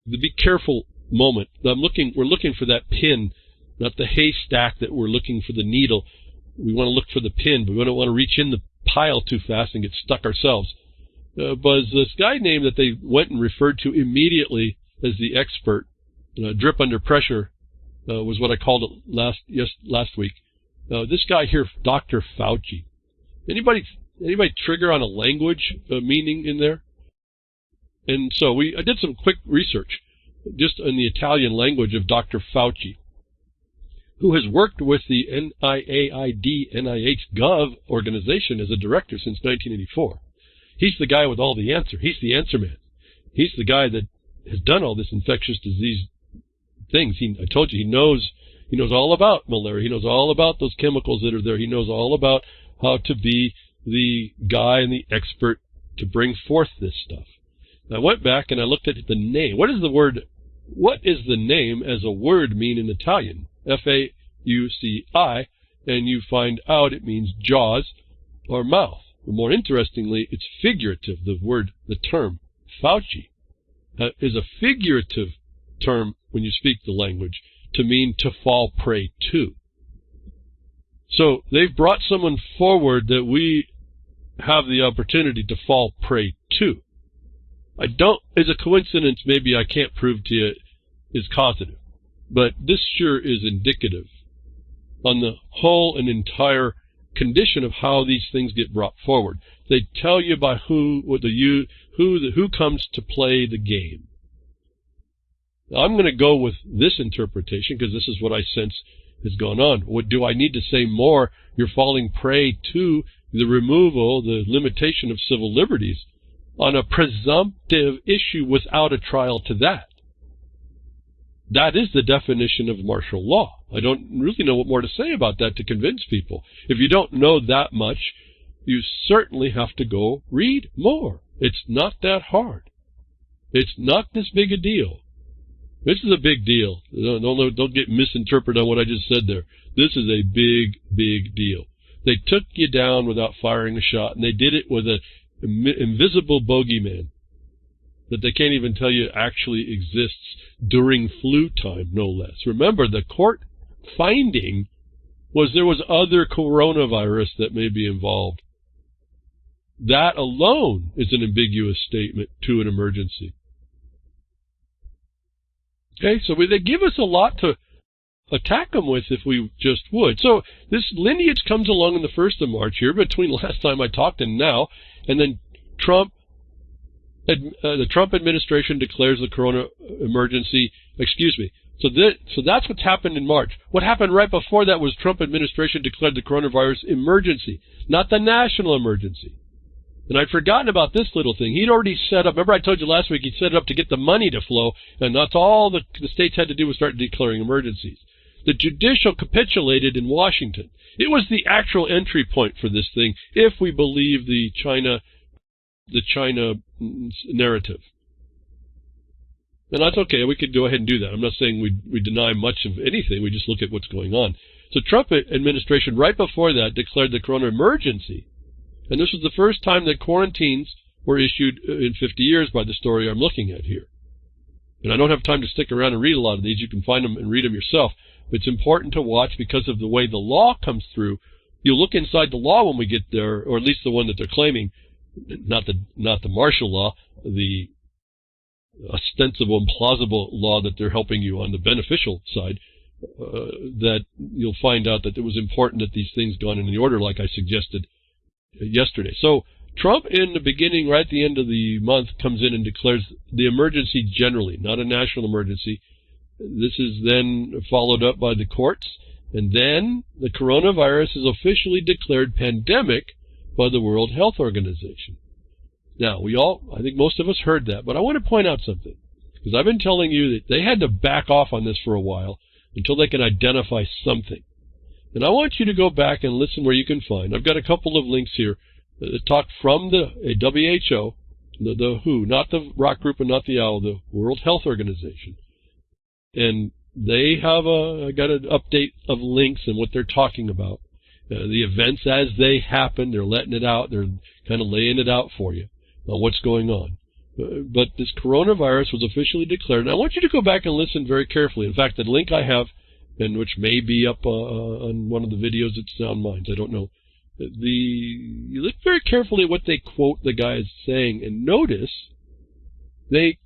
be careful moment. We're looking for that pin, not the haystack that we're looking for the needle. We want to look for the pin, but we don't want to reach in the pile too fast and get stuck ourselves. Was this guy named that they went and referred to immediately as the expert, drip under pressure, was what I called it last week. This guy here, Dr. Fauci. Anybody trigger on a language meaning in there? And so I did some quick research just in the Italian language of Dr. Fauci, who has worked with the NIH Gov organization as a director since 1984. He's the guy with all the answer. He's the answer man. He's the guy that has done all this infectious disease things. I told you he knows He knows all about malaria. He knows all about those chemicals that are there. He knows all about how to be the guy and the expert to bring forth this stuff. I went back and I looked at the name. What is the name as a word mean in Italian? F-A-U-C-I, and you find out it means jaws or mouth. But more interestingly, it's figurative. The term Fauci is a figurative term when you speak the language to mean to fall prey to. So they've brought someone forward that we have the opportunity to fall prey to. As a coincidence, maybe I can't prove to you is causative, but this sure is indicative on the whole and entire condition of how these things get brought forward. They tell you by who comes to play the game. Now, I'm going to go with this interpretation because this is what I sense has gone on. Do I need to say more? You're falling prey to the removal, the limitation of civil liberties on a presumptive issue without a trial to that. That is the definition of martial law. I don't really know what more to say about that to convince people. If you don't know that much, you certainly have to go read more. It's not that hard. It's not this big a deal. This is a big deal. Don't get misinterpreted on what I just said there. This is a big, big deal. They took you down without firing a shot, and they did it with an invisible bogeyman that they can't even tell you actually exists during flu time, no less. Remember, the court finding was there was other coronavirus that may be involved. That alone is an ambiguous statement to an emergency. Okay, so they give us a lot to attack them with if we just would. So this lineage comes along on the 1st of March here, between last time I talked and now, and then the Trump administration declares the corona emergency. So that's what's happened in March. What happened right before that was Trump administration declared the coronavirus emergency, not the national emergency. And I'd forgotten about this little thing. He'd already set up, remember I told you last week, he'd set it up to get the money to flow, and that's all the states had to do was start declaring emergencies. The judicial capitulated in Washington. It was the actual entry point for this thing, if we believe the China narrative. And that's okay. We could go ahead and do that. I'm not saying we deny much of anything. We just look at what's going on. So Trump administration, right before that, declared the corona emergency. And this was the first time that quarantines were issued in 50 years by the story I'm looking at here. And I don't have time to stick around and read a lot of these. You can find them and read them yourself. But it's important to watch because of the way the law comes through. You'll look inside the law when we get there, or at least the one that they're claiming, not the martial law, the ostensible and plausible law that they're helping you on the beneficial side, that you'll find out that it was important that these things gone in the order like I suggested yesterday. So Trump, in the beginning, right at the end of the month, comes in and declares the emergency generally, not a national emergency. This is then followed up by the courts, and then the coronavirus is officially declared pandemic by the World Health Organization. Now, I think most of us heard that, but I want to point out something, because I've been telling you that they had to back off on this for a while until they can identify something. And I want you to go back and listen where you can find. I've got a couple of links here that talk from the WHO, the WHO, not the rock group and not the OWL, the World Health Organization. And they have I got an update of links and what they're talking about. The events as they happen, they're letting it out. They're kind of laying it out for you on what's going on. But this coronavirus was officially declared. And I want you to go back and listen very carefully. In fact, the link I have, and which may be up on one of the videos at Sound Minds, I don't know. You look very carefully at what they quote the guy is saying, and notice they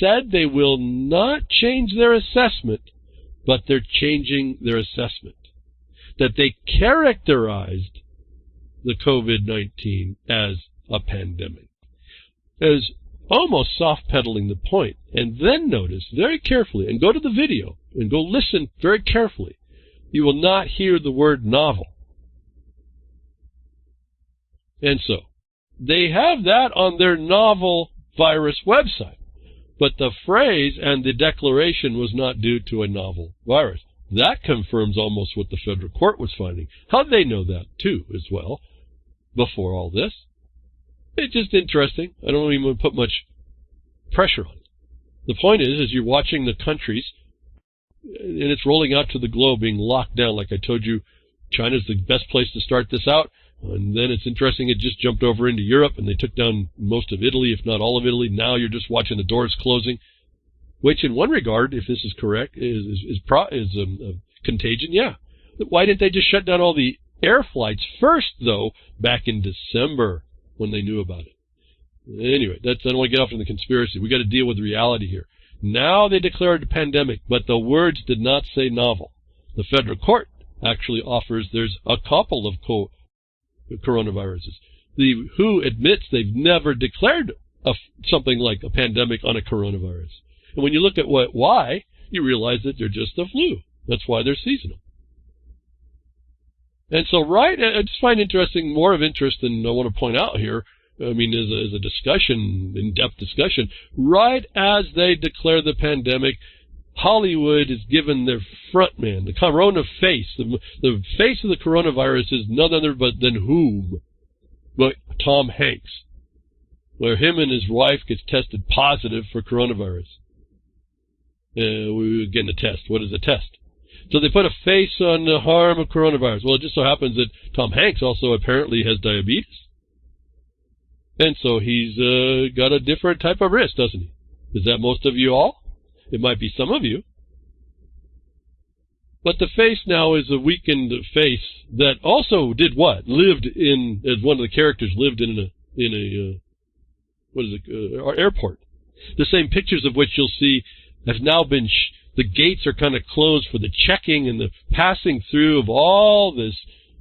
said they will not change their assessment, but they're changing their assessment. That they characterized the COVID-19 as a pandemic, as almost soft-pedaling the point. And then notice very carefully, and go to the video, and go listen very carefully. You will not hear the word novel. And so, they have that on their novel virus website. But the phrase and the declaration was not due to a novel virus. That confirms almost what the federal court was finding. How did they know that, too, as well, before all this? It's just interesting. I don't even want to put much pressure on it. The point is you're watching the countries, and it's rolling out to the globe, being locked down. Like I told you, China's the best place to start this out. And then it's interesting, it just jumped over into Europe, and they took down most of Italy, if not all of Italy. Now you're just watching the doors closing, which in one regard, if this is correct, is contagion, yeah. Why didn't they just shut down all the air flights first, though, back in December when they knew about it? Anyway, I don't want to get off in the conspiracy. We got to deal with reality here. Now they declared a pandemic, but the words did not say novel. The federal court actually offers there's a couple of coronaviruses. The WHO admits they've never declared something like a pandemic on a coronavirus. And when you look at why, you realize that they're just the flu. That's why they're seasonal. And so, right, I just find more of interest than I want to point out here. I mean, as a discussion, in-depth discussion, right as they declare the pandemic, Hollywood is given their front man, the corona face. The face of the coronavirus is none other than whom? But Tom Hanks, where him and his wife gets tested positive for coronavirus. We're getting a test. What is a test? So they put a face on the harm of coronavirus. Well, it just so happens that Tom Hanks also apparently has diabetes. And so he's got a different type of risk, doesn't he? Is that most of you all? It might be some of you. But the face now is a weakened face that also did what? Lived in, as one of the characters, lived in a airport. The same pictures of which you'll see have now been, the gates are kind of closed for the checking and the passing through of all this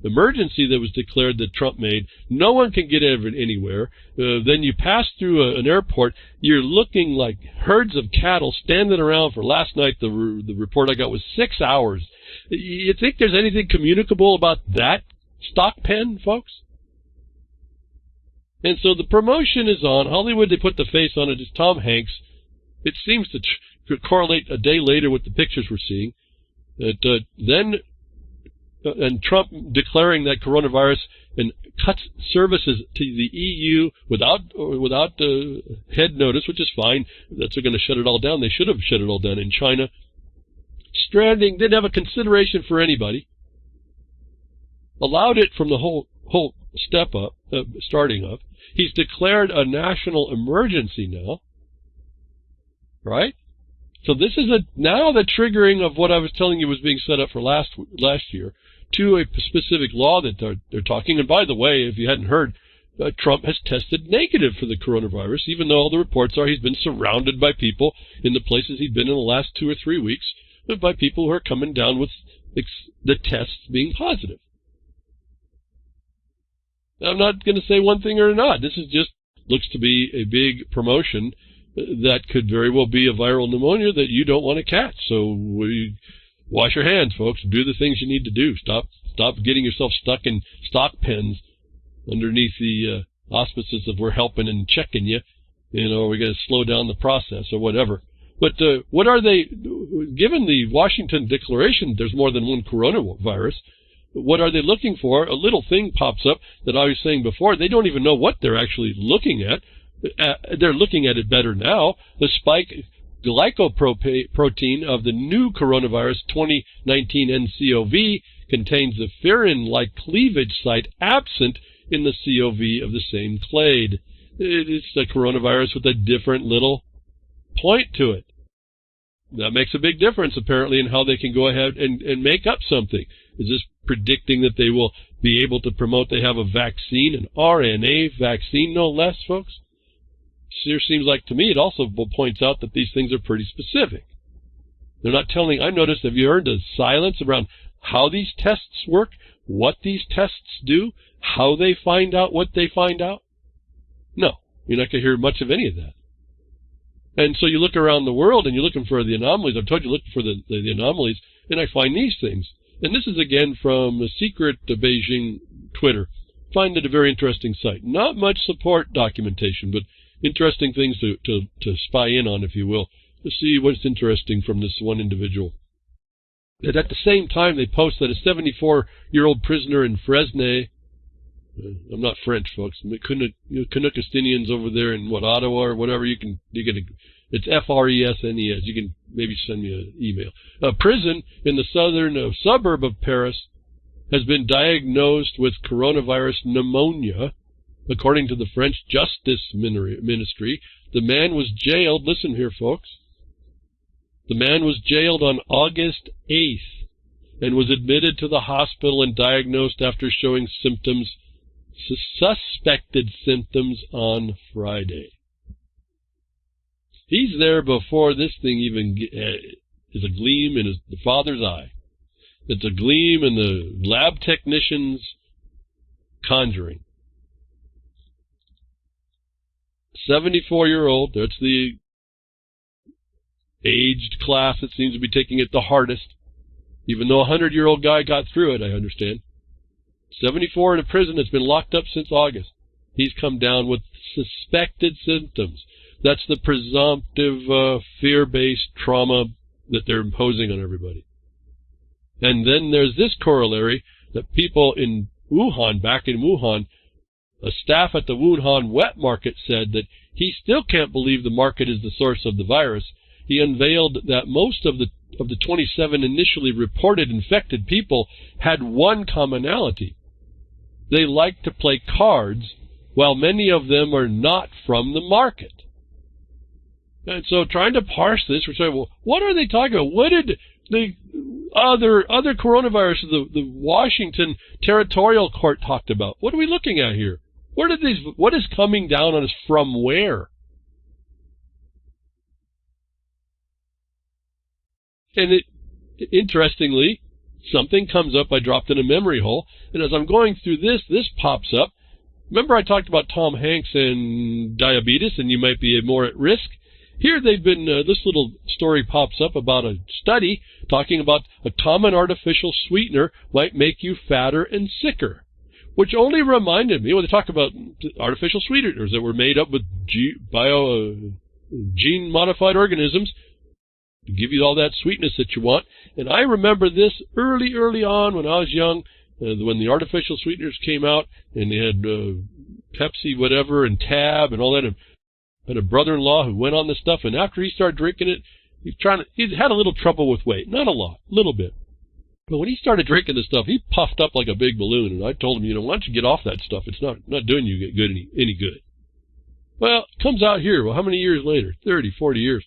emergency that was declared that Trump made. No one can get anywhere. Then you pass through an airport, you're looking like herds of cattle standing around for last night. The report I got was 6 hours. You think there's anything communicable about that stock pen, folks? And so the promotion is on. Hollywood, they put the face on it as Tom Hanks. It seems to correlate a day later with the pictures we're seeing. And Trump declaring that coronavirus and cuts services to the EU without head notice, which is fine. That's going to shut it all down. They should have shut it all down in China. Stranding, didn't have a consideration for anybody. Allowed it from the whole starting up. He's declared a national emergency now, right? So this is now the triggering of what I was telling you was being set up for last year, to a specific law that they're talking. And by the way, if you hadn't heard, Trump has tested negative for the coronavirus, even though all the reports are he's been surrounded by people in the places he's been in the last 2 or 3 weeks, by people who are coming down with the tests being positive. I'm not going to say one thing or not. This is just looks to be a big promotion that could very well be a viral pneumonia that you don't want to catch. So wash your hands, folks. Do the things you need to do. Stop getting yourself stuck in stock pens underneath the auspices of we're helping and checking you. We're going to slow down the process or whatever. But what are they, given the Washington Declaration, there's more than one coronavirus, what are they looking for? A little thing pops up that I was saying before. They don't even know what they're actually looking at. They're looking at it better now. The spike glycoprotein of the new coronavirus 2019 nCoV contains the Furin-like cleavage site absent in the CoV of the same clade. It's a coronavirus with a different little point to it. That makes a big difference, apparently, in how they can go ahead and make up something. Is this predicting that they will be able to promote they have a vaccine, an RNA vaccine, no less, folks? It seems like to me it also points out that these things are pretty specific. They're not telling. I noticed, have you heard the silence around how these tests work, what these tests do, how they find out what they find out? No, you're not going to hear much of any of that. And so you look around the world and you're looking for the anomalies. I've told you, look for the anomalies, and I find these things. And this is again from the secret Beijing Twitter. Find it a very interesting site. Not much support documentation, but interesting things to spy in on, if you will, to see what's interesting from this one individual. And at the same time, they post that a 74-year-old prisoner in Fresnes, I'm not French, folks, Canuckistinians over there in Ottawa or whatever, it's Fresnes. You can maybe send me an email. A prison in the southern suburb of Paris has been diagnosed with coronavirus pneumonia. According to the French Justice Ministry, the man was jailed, listen here, folks, the man was jailed on August 8th and was admitted to the hospital and diagnosed after showing suspected symptoms on Friday. He's there before this thing even is a gleam in the father's eye. It's a gleam in the lab technician's conjuring. 74-year-old, that's the aged class that seems to be taking it the hardest. Even though a 100-year-old guy got through it, I understand. 74 in a prison that's been locked up since August. He's come down with suspected symptoms. That's the presumptive fear-based trauma that they're imposing on everybody. And then there's this corollary that people in Wuhan, back in Wuhan, a staff at the Wuhan wet market said that he still can't believe the market is the source of the virus. He unveiled that most of the 27 initially reported infected people had one commonality. They like to play cards, while many of them are not from the market. And so trying to parse this, we're saying, well, what are they talking about? What did the other coronaviruses, the Washington Territorial Court talked about? What are we looking at here? What is coming down on us from where? And interestingly, something comes up I dropped in a memory hole, and as I'm going through this pops up. Remember I talked about Tom Hanks and diabetes, and you might be more at risk? Here they've been, this little story pops up about a study talking about a common artificial sweetener might make you fatter and sicker, which only reminded me when they talk about artificial sweeteners that were made up with gene-modified organisms to give you all that sweetness that you want. And I remember this early on when I was young, when the artificial sweeteners came out, and they had Pepsi, whatever, and Tab, and all that. I had a brother-in-law who went on this stuff, and after he started drinking it, he had a little trouble with weight. Not a lot, a little bit. But when he started drinking this stuff, he puffed up like a big balloon, and I told him, why don't you get off that stuff? It's not doing you any good. Well, it comes out here. Well, how many years later? 30, 40 years.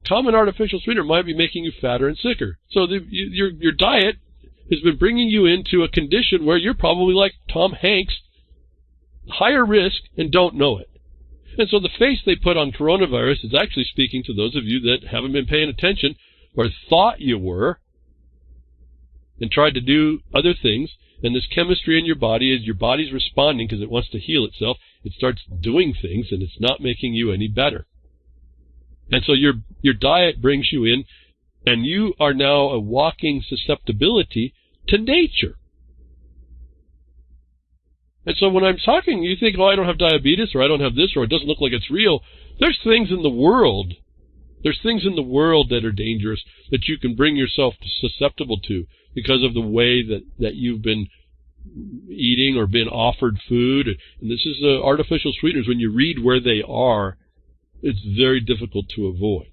Common artificial sweetener might be making you fatter and sicker. So your diet has been bringing you into a condition where you're probably like Tom Hanks, higher risk, and don't know it. And so the face they put on coronavirus is actually speaking to those of you that haven't been paying attention or thought you were and tried to do other things. And this chemistry in your body, as your body's responding because it wants to heal itself, it starts doing things, and it's not making you any better. And so your diet brings you in, and you are now a walking susceptibility to nature. And so when I'm talking, you think, I don't have diabetes, or I don't have this, or it doesn't look like it's real. There's things in the world. There's things in the world that are dangerous that you can bring yourself susceptible to because of the way that you've been eating or been offered food. And this is artificial sweeteners. When you read where they are, it's very difficult to avoid.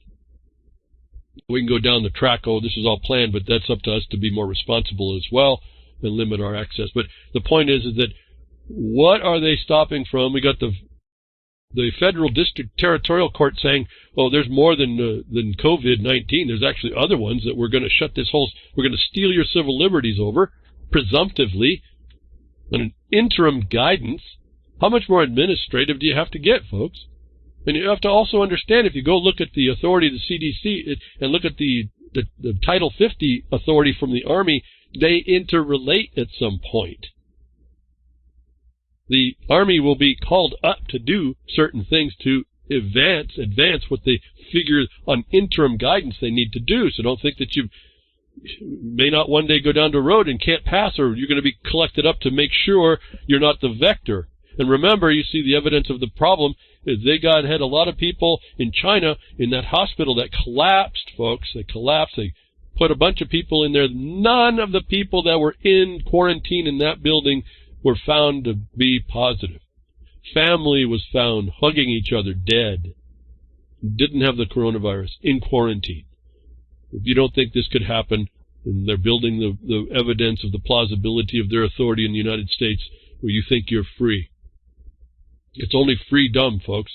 We can go down the track, this is all planned, but that's up to us to be more responsible as well and limit our access. But the point is that what are they stopping from? We got the federal district territorial court saying, there's more than COVID-19. There's actually other ones that we're going to shut this whole, we're going to steal your civil liberties over, presumptively, on an interim guidance. How much more administrative do you have to get, folks? And you have to also understand, if you go look at the authority of the CDC and look at the Title 50 authority from the Army, they interrelate at some point. The Army will be called up to do certain things to advance what they figure on interim guidance they need to do. So don't think that you may not one day go down the road and can't pass, or you're going to be collected up to make sure you're not the vector. And remember, you see the evidence of the problem is they had a lot of people in China in that hospital that collapsed, folks. They collapsed. put a bunch of people in there. None of the people that were in quarantine in that building were found to be positive. Family was found hugging each other, dead. Didn't have the coronavirus, in quarantine. If you don't think this could happen, and they're building the evidence of the plausibility of their authority in the United States, where you think you're free. It's only free dumb, folks.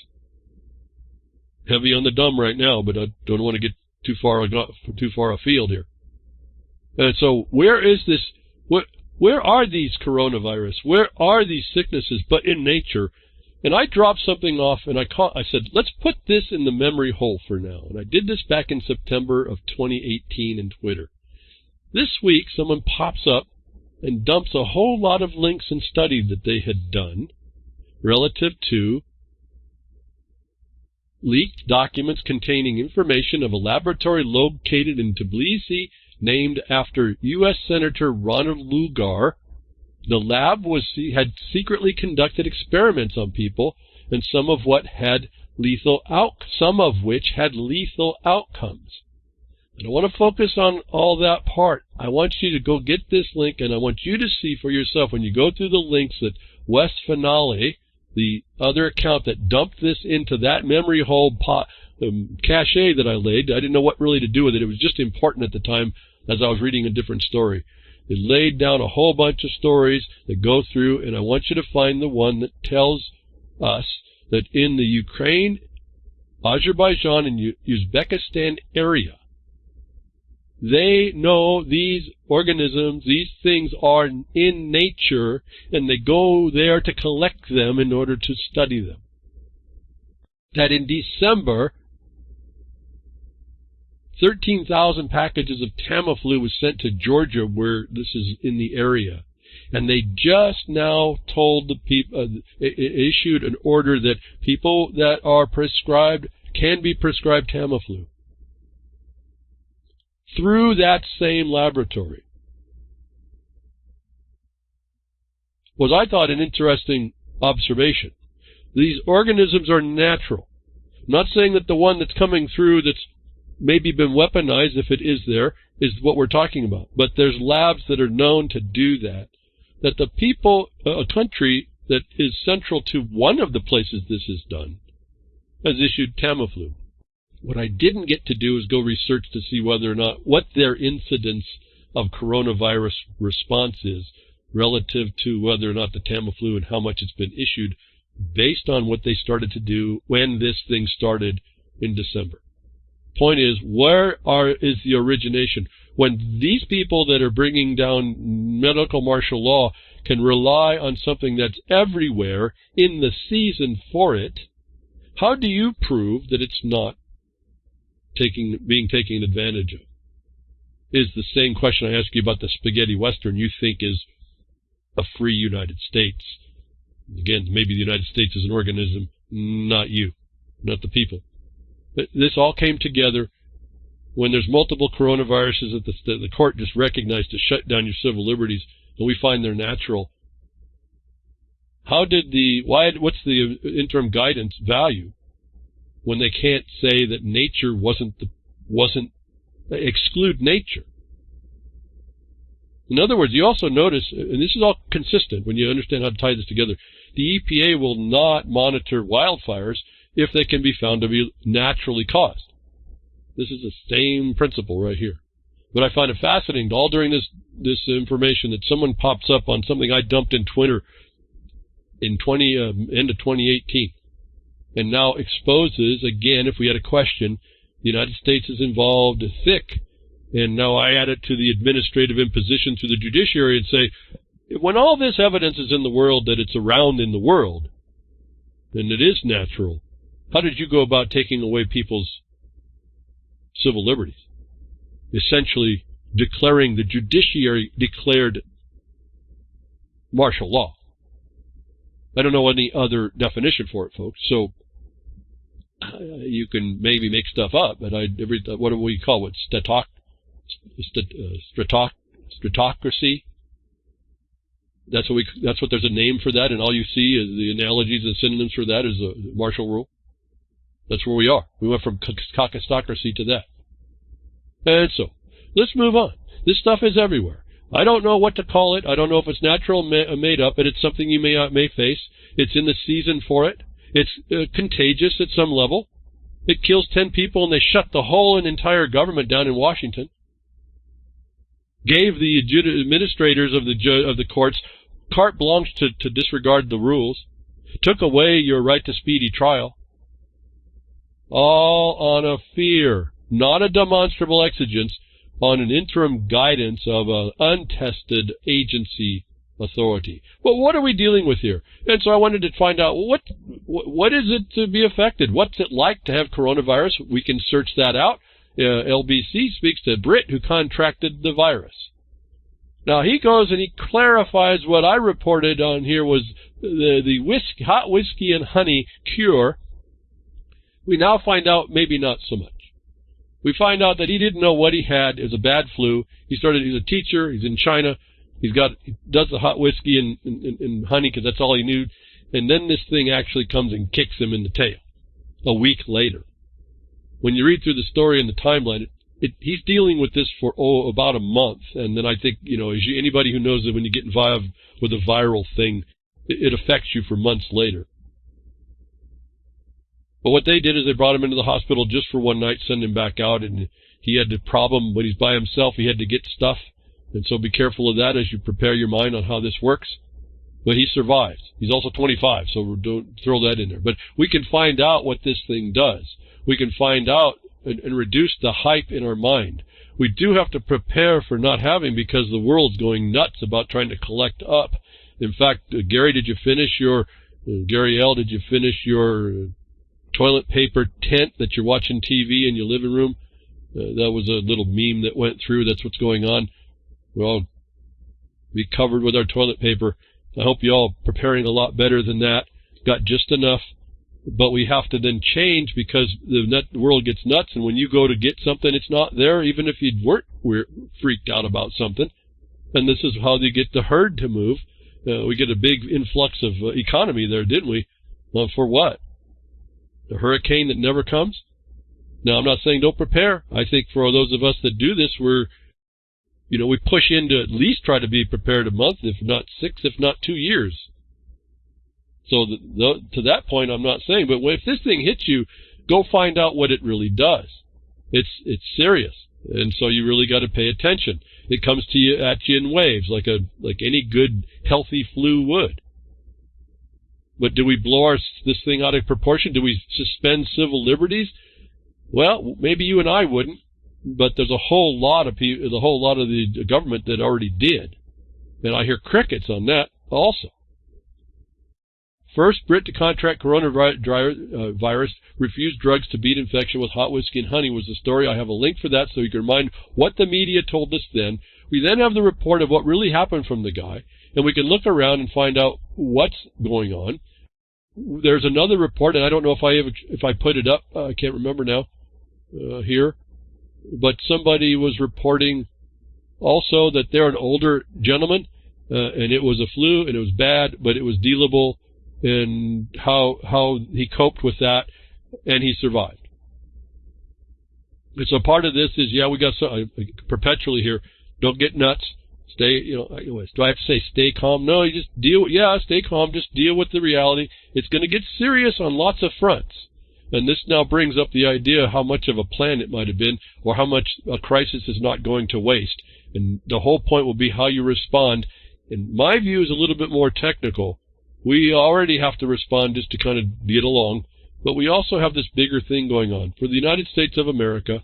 Heavy on the dumb right now, but I don't want to get too far afield here. And so, where is this? Where are these coronavirus? Where are these sicknesses? But in nature. And I dropped something off, and I said, let's put this in the memory hole for now. And I did this back in September of 2018 in Twitter. This week, someone pops up and dumps a whole lot of links and studies that they had done relative to leaked documents containing information of a laboratory located in Tbilisi named after U.S. Senator Ronald Lugar. The lab had secretly conducted experiments on people, and some of which had lethal outcomes. I don't want to focus on all that part. I want you to go get this link, and I want you to see for yourself when you go through the links that West Finale, the other account that dumped this into that memory hole cache that I laid. I didn't know what really to do with it. It was just important at the time as I was reading a different story. It laid down a whole bunch of stories that go through, and I want you to find the one that tells us that in the Ukraine, Azerbaijan, and Uzbekistan area, they know these organisms, these things are in nature, and they go there to collect them in order to study them. That in December, 13,000 packages of Tamiflu was sent to Georgia, where this is in the area. And they just now told the people, issued an order that people that are prescribed can be prescribed Tamiflu through that same laboratory. Was, I thought, an interesting observation. These organisms are natural. I'm not saying that the one that's coming through that's maybe been weaponized, if it is there, is what we're talking about. But there's labs that are known to do that. That the people, a country that is central to one of the places this is done, has issued Tamiflu. What I didn't get to do is go research to see whether or not, what their incidence of coronavirus response is relative to whether or not the Tamiflu and how much it's been issued based on what they started to do when this thing started in December. Point is, is the origination? When these people that are bringing down medical martial law can rely on something that's everywhere in the season for it, how do you prove that it's not being taken advantage of? Is the same question I ask you about the spaghetti western you think is a free United States. Again, maybe the United States is an organism, not you, not the people. This all came together when there's multiple coronaviruses that the court just recognized to shut down your civil liberties, and we find they're natural. What's the interim guidance value when they can't say that nature wasn't exclude nature? In other words, you also notice, and this is all consistent when you understand how to tie this together, the EPA will not monitor wildfires if they can be found to be naturally caused. This is the same principle right here. But I find it fascinating, all during this information, that someone pops up on something I dumped in Twitter in end of 2018, and now exposes, again, if we had a question, the United States is involved thick, and now I add it to the administrative imposition through the judiciary and say, when all this evidence is in the world that it's around in the world, and it is natural, how did you go about taking away people's civil liberties? Essentially declaring the judiciary declared martial law. I don't know any other definition for it, folks, so you can maybe make stuff up, but what do we call it? Stratocracy? That's what there's a name for that, and all you see is the analogies and synonyms for that is a martial rule. That's where we are. We went from caucusocracy to that. And so, Let's move on. This stuff is everywhere. I don't know what to call it. I don't know if it's natural or made up, but it's something you may face. It's in the season for it. It's contagious at some level. It kills 10 people, and they shut the whole and entire government down in Washington. Gave the administrators of the courts carte blanche to disregard the rules. Took away your right to speedy trial. All on a fear, not a demonstrable exigence, on an interim guidance of an untested agency authority. Well, what are we dealing with here? And so I wanted to find out, what is it to be affected? What's it like to have coronavirus? We can search that out. LBC speaks to Brit who contracted the virus. Now, he goes and he clarifies what I reported on here was the hot whiskey and honey cure. We now find out maybe not so much. We find out that he didn't know what he had. It was a bad flu. He's a teacher. He's in China. He does the hot whiskey and honey because that's all he knew. And then this thing actually comes and kicks him in the tail a week later. When you read through the story and the timeline, he's dealing with this for about a month. And then I think, anybody who knows that when you get involved with a viral thing, it affects you for months later. But what they did is they brought him into the hospital just for one night, send him back out, and he had the problem when he's by himself, he had to get stuff. And so be careful of that as you prepare your mind on how this works. But he survived. He's also 25, so don't throw that in there. But we can find out what this thing does. We can find out and reduce the hype in our mind. We do have to prepare for not having, because the world's going nuts about trying to collect up. In fact, Gary, did you finish your toilet paper tent that you're watching TV in your living room? That was a little meme that went through. That's what's going on. We'll all be covered with our toilet paper. I hope you all preparing a lot better than that. Got just enough. But we have to then change because the world gets nuts, and when you go to get something, it's not there, even if you weren't freaked out about something. And this is how they get the herd to move. We get a big influx of economy there, didn't we? Well, for what? A hurricane that never comes? Now, I'm not saying don't prepare. I think for those of us that do this, we push in to at least try to be prepared a month, if not 6, if not 2 years. So to that point, I'm not saying, but if this thing hits you, go find out what it really does. It's serious, and so you really got to pay attention. It comes at you in waves, like any good, healthy flu would. But do we blow this thing out of proportion? Do we suspend civil liberties? Well, maybe you and I wouldn't, but there's a whole lot of people, the government that already did, and I hear crickets on that also. First Brit to contract coronavirus, refused drugs to beat infection with hot whiskey and honey was the story. I have a link for that so you can remind what the media told us then. We then have the report of what really happened from the guy, and we can look around and find out what's going on. There's another report, and I don't know if I put it up. I can't remember now here. But somebody was reporting also that they're an older gentleman, and it was a flu, and it was bad, but it was dealable, and how he coped with that, and he survived. And so part of this is, we got perpetually here, don't get nuts, stay, do I have to say stay calm? No, you just stay calm, just deal with the reality. It's going to get serious on lots of fronts. And this now brings up the idea how much of a plan it might have been, or how much a crisis is not going to waste. And the whole point will be how you respond. And my view is a little bit more technical. We already have to respond just to kind of get along, but we also have this bigger thing going on. For the United States of America,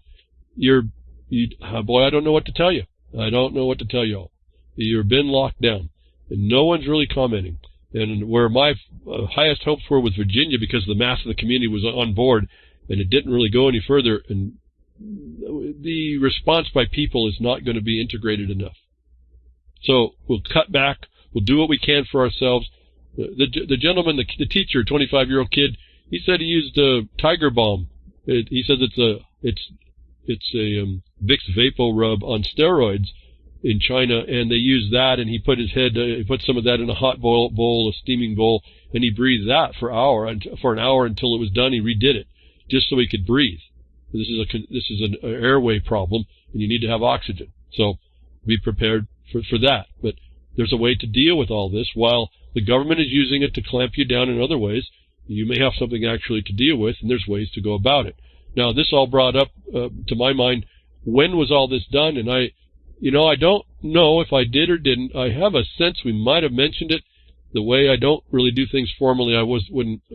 I don't know what to tell you. I don't know what to tell you all. You've been locked down, and no one's really commenting. And where my highest hopes were with Virginia, because the mass of the community was on board, and it didn't really go any further, and the response by people is not going to be integrated enough. So we'll cut back. We'll do what we can for ourselves. The gentleman, the teacher, 25-year-old kid, he said he used Tiger Balm. He says it's a Vicks Vapo Rub on steroids in China, and they used that, and he put some of that in a hot bowl, a steaming bowl, and he breathed that for an hour until it was done. He redid it just so he could breathe. This is an airway problem, and you need to have oxygen. So be prepared for that. But there's a way to deal with all this. While the government is using it to clamp you down in other ways, you may have something actually to deal with, and there's ways to go about it. Now, this all brought up, to my mind, when was all this done? And I don't know if I did or didn't. I have a sense we might have mentioned it. The way I don't really do things formally, I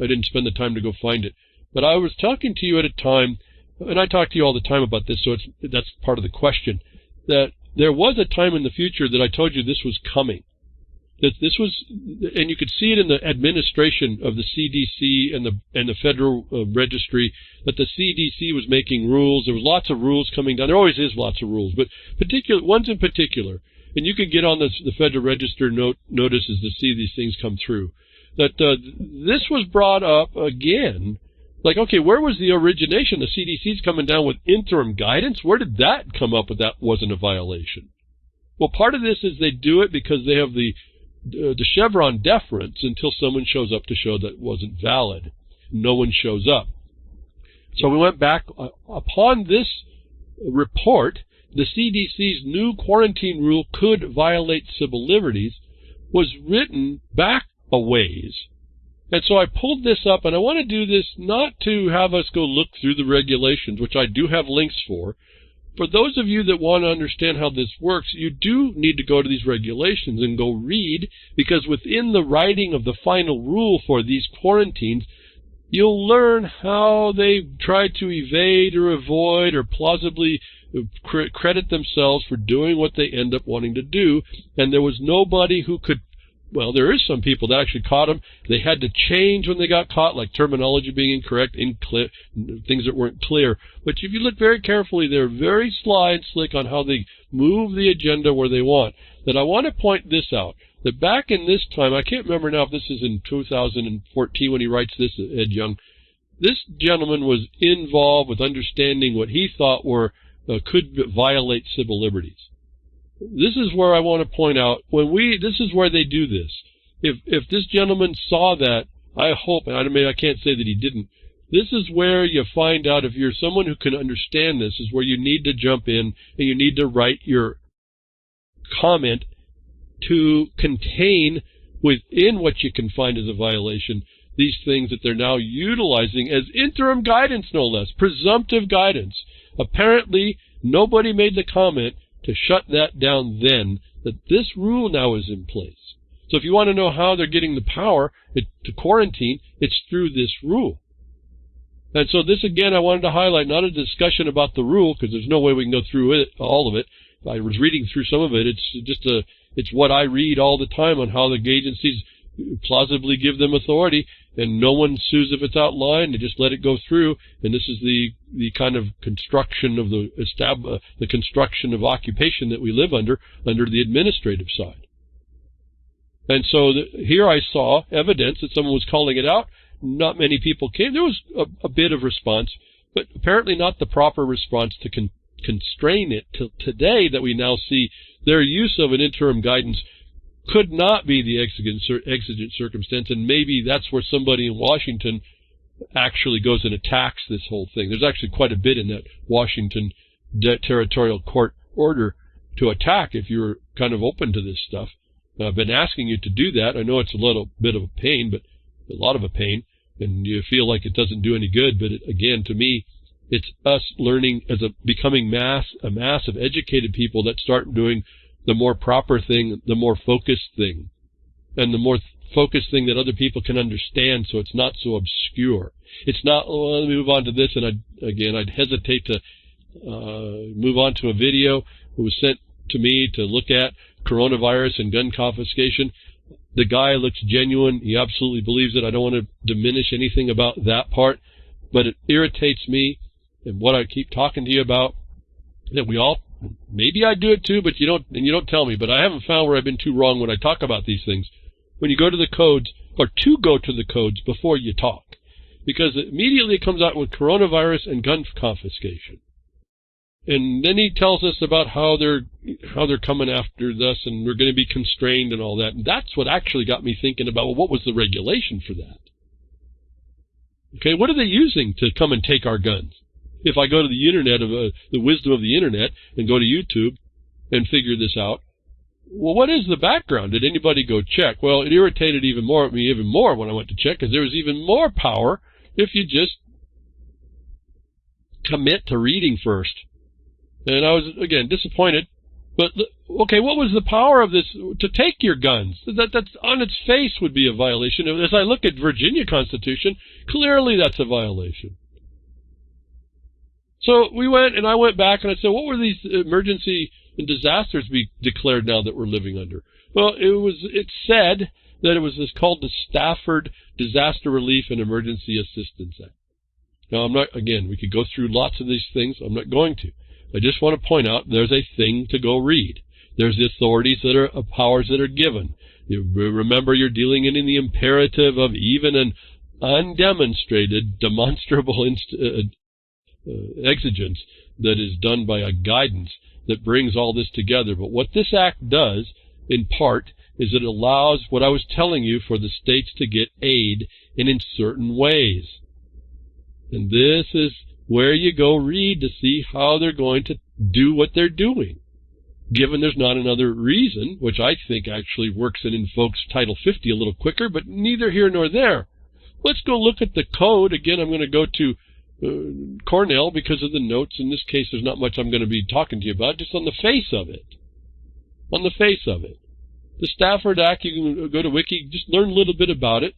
didn't spend the time to go find it. But I was talking to you at a time, and I talk to you all the time about this, so that's part of the question, that there was a time in the future that I told you this was coming. That this was, and you could see it in the administration of the CDC and the Federal Registry, that the CDC was making rules. There was lots of rules coming down. There always is lots of rules, but ones in particular. And you can get on the Federal Register notices to see these things come through. That this was brought up again. Like, okay, where was the origination? The CDC's coming down with interim guidance. Where did that come up with? That wasn't a violation. Well, part of this is they do it because they have the Chevron deference until someone shows up to show that it wasn't valid. No one shows up. So we went back. Upon this report, the CDC's new quarantine rule could violate civil liberties was written back a ways. And so I pulled this up, and I want to do this not to have us go look through the regulations, which I do have links for. For those of you that want to understand how this works, you do need to go to these regulations and go read, because within the writing of the final rule for these quarantines, you'll learn how they try to evade or avoid or plausibly credit themselves for doing what they end up wanting to do. And there was nobody who could, well, there is some people that actually caught them. They had to change when they got caught, like terminology being incorrect, things that weren't clear. But if you look very carefully, they're very sly and slick on how they move the agenda where they want. That I want to point this out, that back in this time, I can't remember now if this is in 2014 when he writes this, Ed Young, this gentleman was involved with understanding what he thought could violate civil liberties. This is where I want to point out, this is where they do this. If this gentleman saw that, I hope, and I can't say that he didn't, this is where you find out if you're someone who can understand this, is where you need to jump in and you need to write your comment to contain within what you can find as a violation these things that they're now utilizing as interim guidance, no less, presumptive guidance. Apparently, nobody made the comment to shut that down then, that this rule now is in place. So if you want to know how they're getting the power to quarantine, it's through this rule. And so this, again, I wanted to highlight, not a discussion about the rule, because there's no way we can go through it, all of it. I was reading through some of it. It's what I read all the time on how the agencies plausibly give them authority, and no one sues if it's outlined. They just let it go through, and this is the kind of construction of the construction of occupation that we live under the administrative side. And so here I saw evidence that someone was calling it out. Not many people came. There was a bit of response, but apparently not the proper response to constrain it till today, that we now see their use of an interim guidance could not be the exigent circumstance, and maybe that's where somebody in Washington actually goes and attacks this whole thing. There's actually quite a bit in that Washington territorial court order to attack if you're kind of open to this stuff. I've been asking you to do that. I know it's a little bit of a pain, but a lot of a pain, and you feel like it doesn't do any good. But again, to me, it's us learning becoming a mass of educated people that start doing the more proper thing, the more focused thing, and the more focused thing that other people can understand, so it's not so obscure. It's not, oh, let me move on to this, and I'd hesitate to move on to a video that was sent to me to look at coronavirus and gun confiscation. The guy looks genuine. He absolutely believes it. I don't want to diminish anything about that part, but it irritates me, and what I keep talking to you about, that we all, maybe I do it too, but you don't tell me, but I haven't found where I've been too wrong when I talk about these things. When you go to the codes, or to go to the codes before you talk, because immediately it comes out with coronavirus and gun confiscation. And then he tells us about how they're coming after us, and we're going to be constrained and all that. And that's what actually got me thinking about, well, what was the regulation for that? Okay, what are they using to come and take our guns? if I go to the internet, the wisdom of the internet, and go to YouTube and figure this out. Well, what is the background? Did anybody go check? Well, it irritated me even more when I went to check, because there was even more power if you just commit to reading first. And I was, again, disappointed. But, okay, what was the power of this? To take your guns. That's on its face would be a violation. As I look at Virginia Constitution, clearly that's a violation. So we went, and I went back, and I said, what were these emergency and disasters be declared now that we're living under? Well, it said that it was called the Stafford Disaster Relief and Emergency Assistance Act. Now, I'm not, again, we could go through lots of these things. I'm not going to. I just want to point out there's a thing to go read. There's the authorities that are powers that are given. You remember, you're dealing in the imperative of even an undemonstrated, demonstrable exigence that is done by a guidance that brings all this together. But what this act does, in part, is it allows what I was telling you for the states to get aid in certain ways. And this is where you go read to see how they're going to do what they're doing. Given there's not another reason, which I think actually works and invokes Title 50 a little quicker, but neither here nor there. Let's go look at the code. Again, I'm going to go to Cornell because of the notes. In this case, there's not much I'm going to be talking to you about, just on the face of it. On the face of it. The Stafford Act, you can go to Wiki, just learn a little bit about it.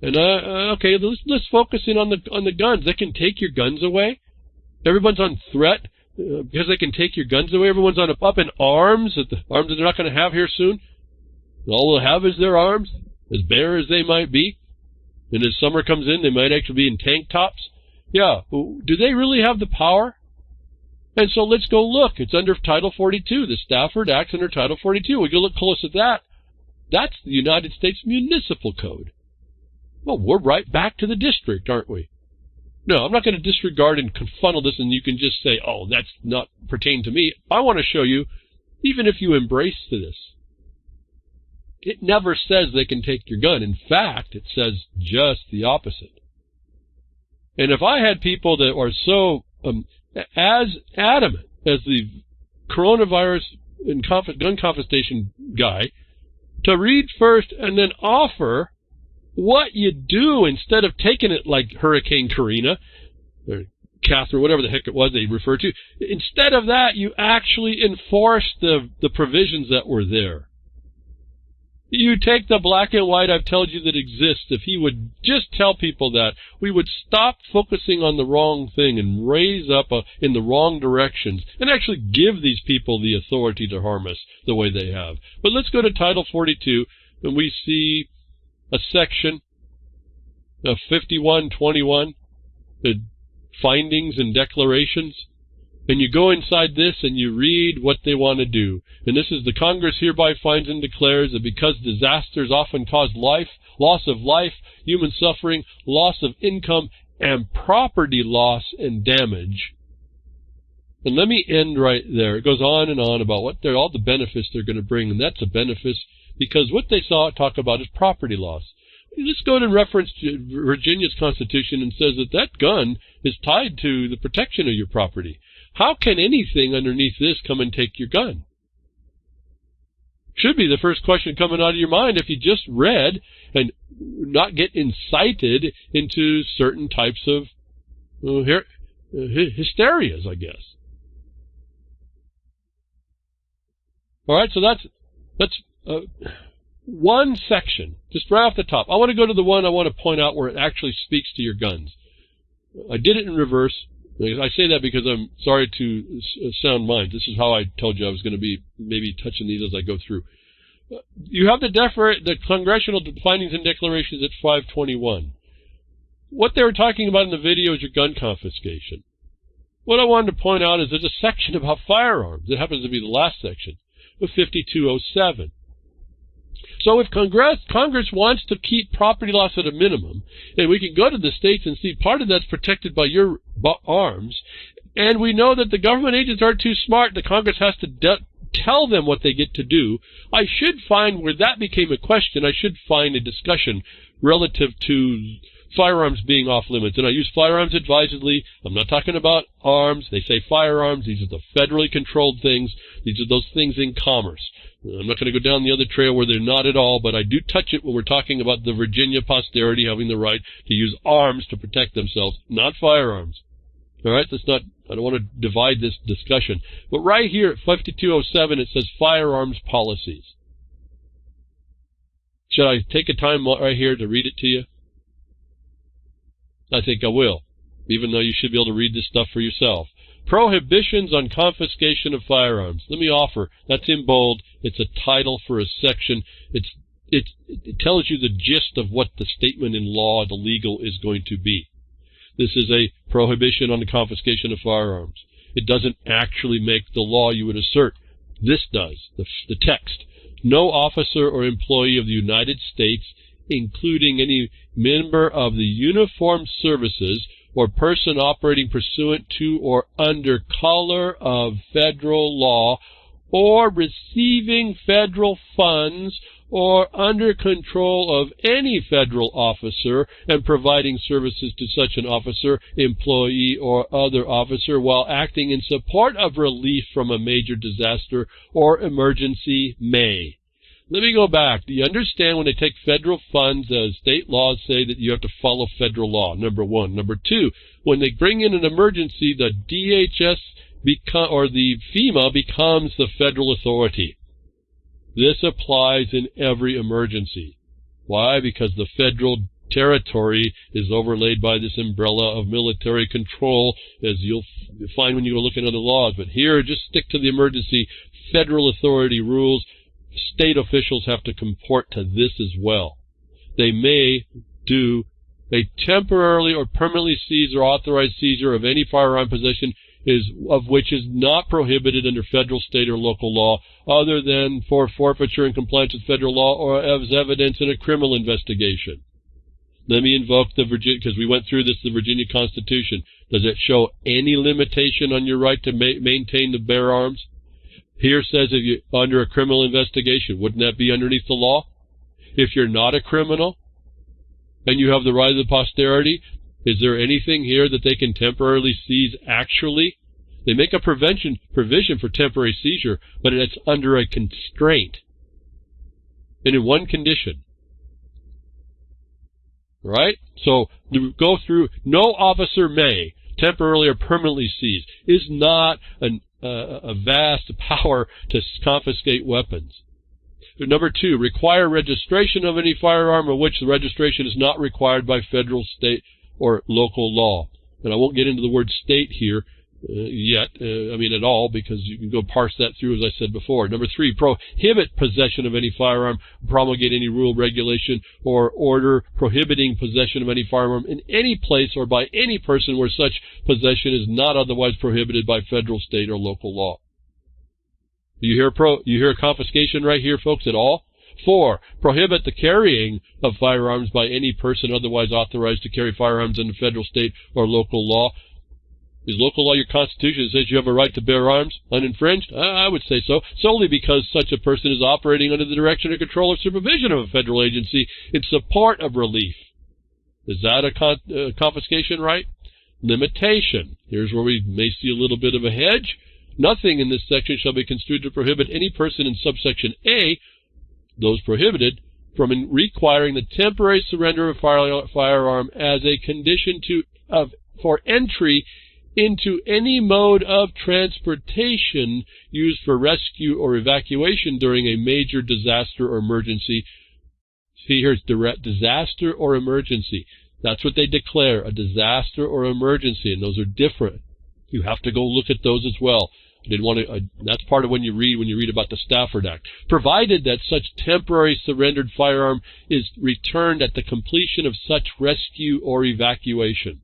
And, okay, let's focus in on the guns. They can take your guns away. Everyone's on threat because they can take your guns away. Everyone's on up in arms, the arms that they're not going to have here soon. All they'll have is their arms, as bare as they might be. And as summer comes in, they might actually be in tank tops. Yeah, do they really have the power? And so let's go look. It's under Title 42. The Stafford Act's under Title 42. We go look close at that. That's the United States Municipal Code. Well, we're right back to the district, aren't we? No, I'm not going to disregard and confunnel this and you can just say, oh, that's not pertain to me. I want to show you, even if you embrace this, it never says they can take your gun. In fact, it says just the opposite. And if I had people that are so as adamant as the coronavirus and gun confiscation guy to read first and then offer what you do instead of taking it like Hurricane Karina or Catherine, whatever the heck it was they referred to, instead of that, you actually enforce the provisions that were there. You take the black and white I've told you that exists. If he would just tell people that, we would stop focusing on the wrong thing and raise up in the wrong directions and actually give these people the authority to harm us the way they have. But let's go to Title 42, and we see a section of 5121, the findings and declarations. And you go inside this and you read what they want to do. And this is the Congress hereby finds and declares that because disasters often cause loss of life, human suffering, loss of income, and property loss and damage. And let me end right there. It goes on and on about all the benefits they're going to bring. And that's a benefit because what they talk about is property loss. Let's go to reference to Virginia's Constitution and says that gun is tied to the protection of your property. How can anything underneath this come and take your gun? Should be the first question coming out of your mind if you just read and not get incited into certain types of hysterias, I guess. All right, so that's one section, just right off the top. I want to go to the one I want to point out where it actually speaks to your guns. I did it in reverse. I say that because I'm sorry to sound minds. This is how I told you I was going to be maybe touching these as I go through. You have the congressional findings and declarations at 521. What they were talking about in the video is your gun confiscation. What I wanted to point out is there's a section about firearms. It happens to be the last section of 5207. So if Congress wants to keep property loss at a minimum, and we can go to the states and see part of that's protected by your arms, and we know that the government agents aren't too smart, the Congress has to tell them what they get to do, I should find where that became a question, I should find a discussion relative to firearms being off limits. And I use firearms advisedly. I'm not talking about arms. They say firearms. These are the federally controlled things. These are those things in commerce. I'm not going to go down the other trail where they're not at all, but I do touch it when we're talking about the Virginia posterity having the right to use arms to protect themselves, not firearms. All right, I don't want to divide this discussion. But right here at 5207, it says firearms policies. Should I take a time right here to read it to you? I think I will, even though you should be able to read this stuff for yourself. Prohibitions on confiscation of firearms. Let me offer, that's in bold. It's a title for a section. It tells you the gist of what the statement in law, the legal, is going to be. This is a prohibition on the confiscation of firearms. It doesn't actually make the law you would assert. This does, the text. No officer or employee of the United States, including any member of the uniformed services or person operating pursuant to or under color of federal law, or receiving federal funds, or under control of any federal officer and providing services to such an officer, employee, or other officer while acting in support of relief from a major disaster or emergency may. Let me go back. Do you understand when they take federal funds, state laws say that you have to follow federal law, number one. Number two, when they bring in an emergency, the DHS or the FEMA becomes the federal authority. This applies in every emergency. Why? Because the federal territory is overlaid by this umbrella of military control, as you'll find when you go look at other laws. But here, just stick to the emergency. Federal authority rules. State officials have to comport to this as well. They may do a temporarily or permanently seize or authorized seizure of any firearm possession of which is not prohibited under federal, state, or local law, other than for forfeiture in compliance with federal law or as evidence in a criminal investigation. Let me invoke the Virginia, because we went through this, the Virginia Constitution. Does it show any limitation on your right to maintain the bear arms? Here says if you're under a criminal investigation, wouldn't that be underneath the law? If you're not a criminal and you have the right of the posterity, is there anything here that they can temporarily seize actually? They make a provision for temporary seizure, but it's under a constraint and in one condition. Right? So go through, no officer may temporarily or permanently seize, is not a vast power to confiscate weapons. Number two, require registration of any firearm of which the registration is not required by federal, state, or local law. And I won't get into the word state here yet, at all, because you can go parse that through, as I said before. Number three, prohibit possession of any firearm, promulgate any rule, regulation, or order prohibiting possession of any firearm in any place or by any person where such possession is not otherwise prohibited by federal, state, or local law. You hear confiscation right here, folks, at all? 4, prohibit the carrying of firearms by any person otherwise authorized to carry firearms under federal, state, or local law. Is local law your constitution that says you have a right to bear arms uninfringed? I would say so, solely because such a person is operating under the direction or control or supervision of a federal agency in support of relief. Is that a confiscation right? Limitation. Here's where we may see a little bit of a hedge. Nothing in this section shall be construed to prohibit any person in subsection A, those prohibited, from requiring the temporary surrender of a firearm as a condition for entry into any mode of transportation used for rescue or evacuation during a major disaster or emergency. See here, it's direct disaster or emergency. That's what they declare, a disaster or emergency, and those are different. You have to go look at those as well. That's part of when you read about the Stafford Act. Provided that such temporary surrendered firearm is returned at the completion of such rescue or evacuation.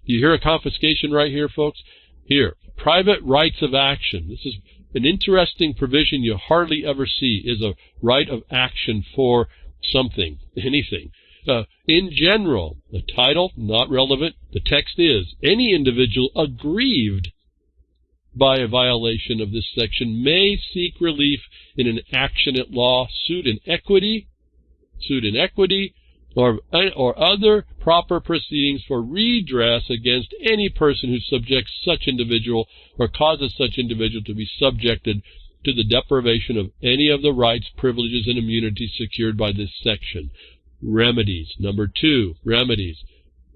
You hear a confiscation right here, folks? Here, private rights of action. This is an interesting provision you hardly ever see, is a right of action for something, anything. In general, the title, not relevant. The text is, any individual aggrieved by a violation of this section may seek relief in an action at law, suit in equity, or other proper proceedings for redress against any person who subjects such individual or causes such individual to be subjected to the deprivation of any of the rights, privileges, and immunities secured by this section. Remedies. Number 2, remedies.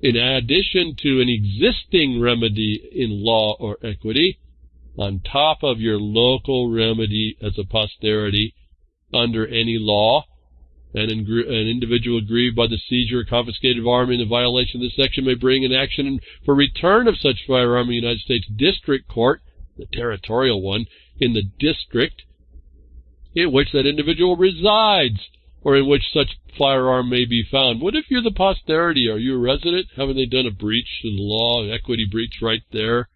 In addition to an existing remedy in law or equity, on top of your local remedy as a posterity under any law, an individual aggrieved by the seizure or confiscated of arm in a violation of this section may bring an action for return of such firearm in the United States District Court, the territorial one, in the district in which that individual resides, or in which such firearm may be found. What if you're the posterity? Are you a resident? Haven't they done a breach in the law, equity breach right there?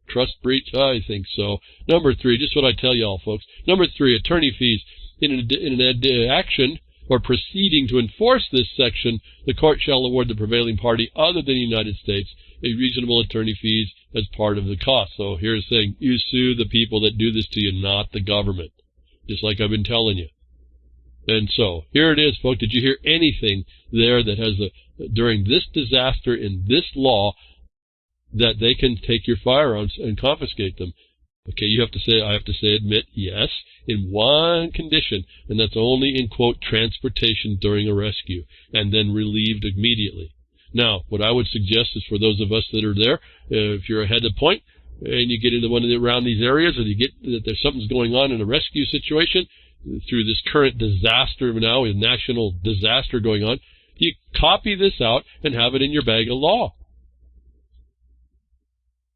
Trust breach? I think so. Number 3, just what I tell you all, folks. Number 3, attorney fees. In an action or proceeding to enforce this section, the court shall award the prevailing party other than the United States a reasonable attorney fees as part of the cost. So here's saying you sue the people that do this to you, not the government, just like I've been telling you. And so here it is, folks. Did you hear anything there that has during this disaster in this law that they can take your firearms and confiscate them? Okay, I have to say, admit, yes, in one condition, and that's only in, quote, transportation during a rescue, and then relieved immediately. Now, what I would suggest is for those of us that are there, if you're ahead of point, and you get into one of around these areas, or you get that there's something's going on in a rescue situation, through this current disaster now, a national disaster going on, you copy this out and have it in your bag of law.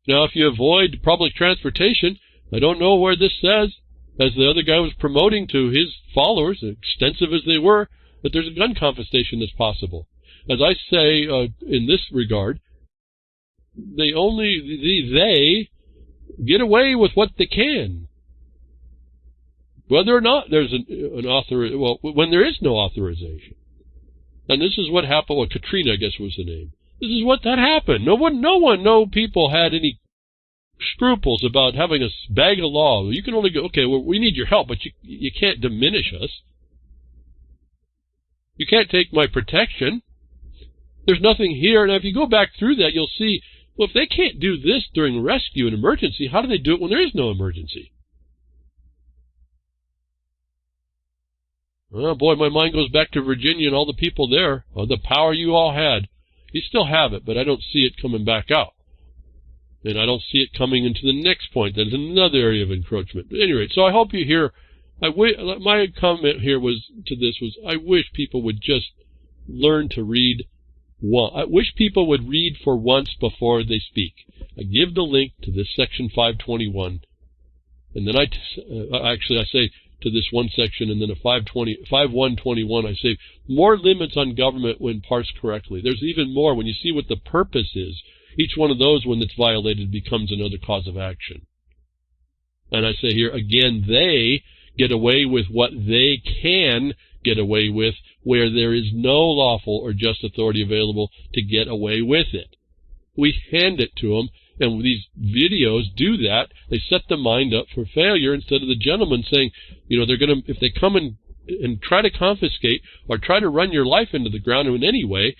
Now, if you avoid public transportation, I don't know where this says, as the other guy was promoting to his followers, extensive as they were, that there's a gun confiscation that's possible. As I say in this regard, they get away with what they can. Whether or not there's when there is no authorization. And this is what happened with Katrina, I guess was the name. This is what that happened. No people had any scruples about having a bag of law. You can only go, okay, well, we need your help, but you can't diminish us. You can't take my protection. There's nothing here. And if you go back through that, you'll see, well, if they can't do this during rescue and emergency, how do they do it when there is no emergency? Oh, boy, my mind goes back to Virginia and all the people there. Oh, the power you all had. You still have it, but I don't see it coming back out. And I don't see it coming into the next point. That's another area of encroachment. But anyway, so I hope you hear. My comment here was I wish people would just learn to read. I wish people would read for once before they speak. I give the link to this section 521, and then I say to this one section, and then a 5121, I say more limits on government when parsed correctly. There's even more when you see what the purpose is. Each one of those, when it's violated, becomes another cause of action. And I say here, again, they get away with what they can get away with, where there is no lawful or just authority available to get away with it. We hand it to them, and these videos do that. They set the mind up for failure instead of the gentleman saying, they're going to, if they come and try to confiscate or try to run your life into the ground in any way,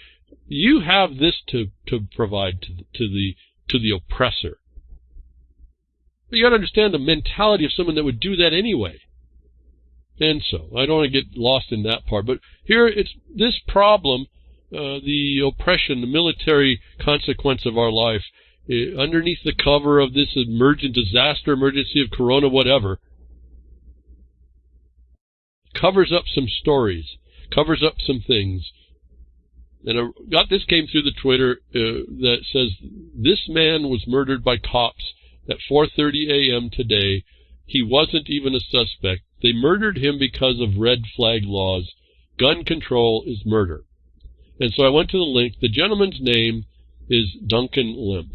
you have this to provide to the oppressor. But you got to understand the mentality of someone that would do that anyway. And so, I don't want to get lost in that part. But here, it's this problem, the oppression, the military consequence of our life, underneath the cover of this emergency of corona, whatever, covers up some stories, covers up some things. And this came through the Twitter that says this man was murdered by cops at 4:30 a.m. today. He wasn't even a suspect. They murdered him because of red flag laws. Gun control is murder. And so I went to the link. The gentleman's name is Duncan Lemp.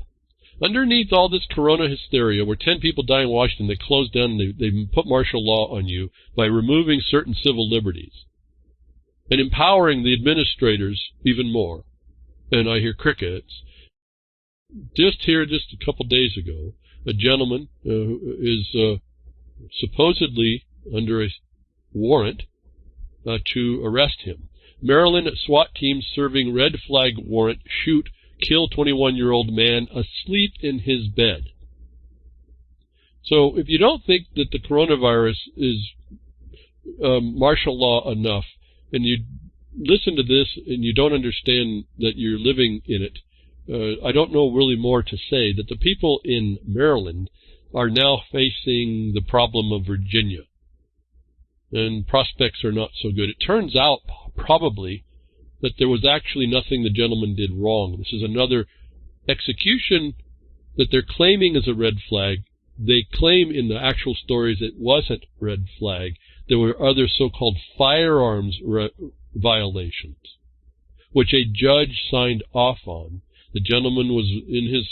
Underneath all this corona hysteria, where 10 people die in Washington, they closed down and they put martial law on you by removing certain civil liberties and empowering the administrators even more. And I hear crickets. Just a couple days ago, a gentleman who is supposedly under a warrant to arrest him. Maryland SWAT team serving red flag warrant, shoot, kill 21-year-old man asleep in his bed. So if you don't think that the coronavirus is martial law enough, and you listen to this and you don't understand that you're living in it, I don't know really more to say, that the people in Maryland are now facing the problem of Virginia. And prospects are not so good. It turns out, probably, that there was actually nothing the gentleman did wrong. This is another execution that they're claiming is a red flag. They claim in the actual stories it wasn't red flag. There were other so-called firearms violations, which a judge signed off on. The gentleman was in his,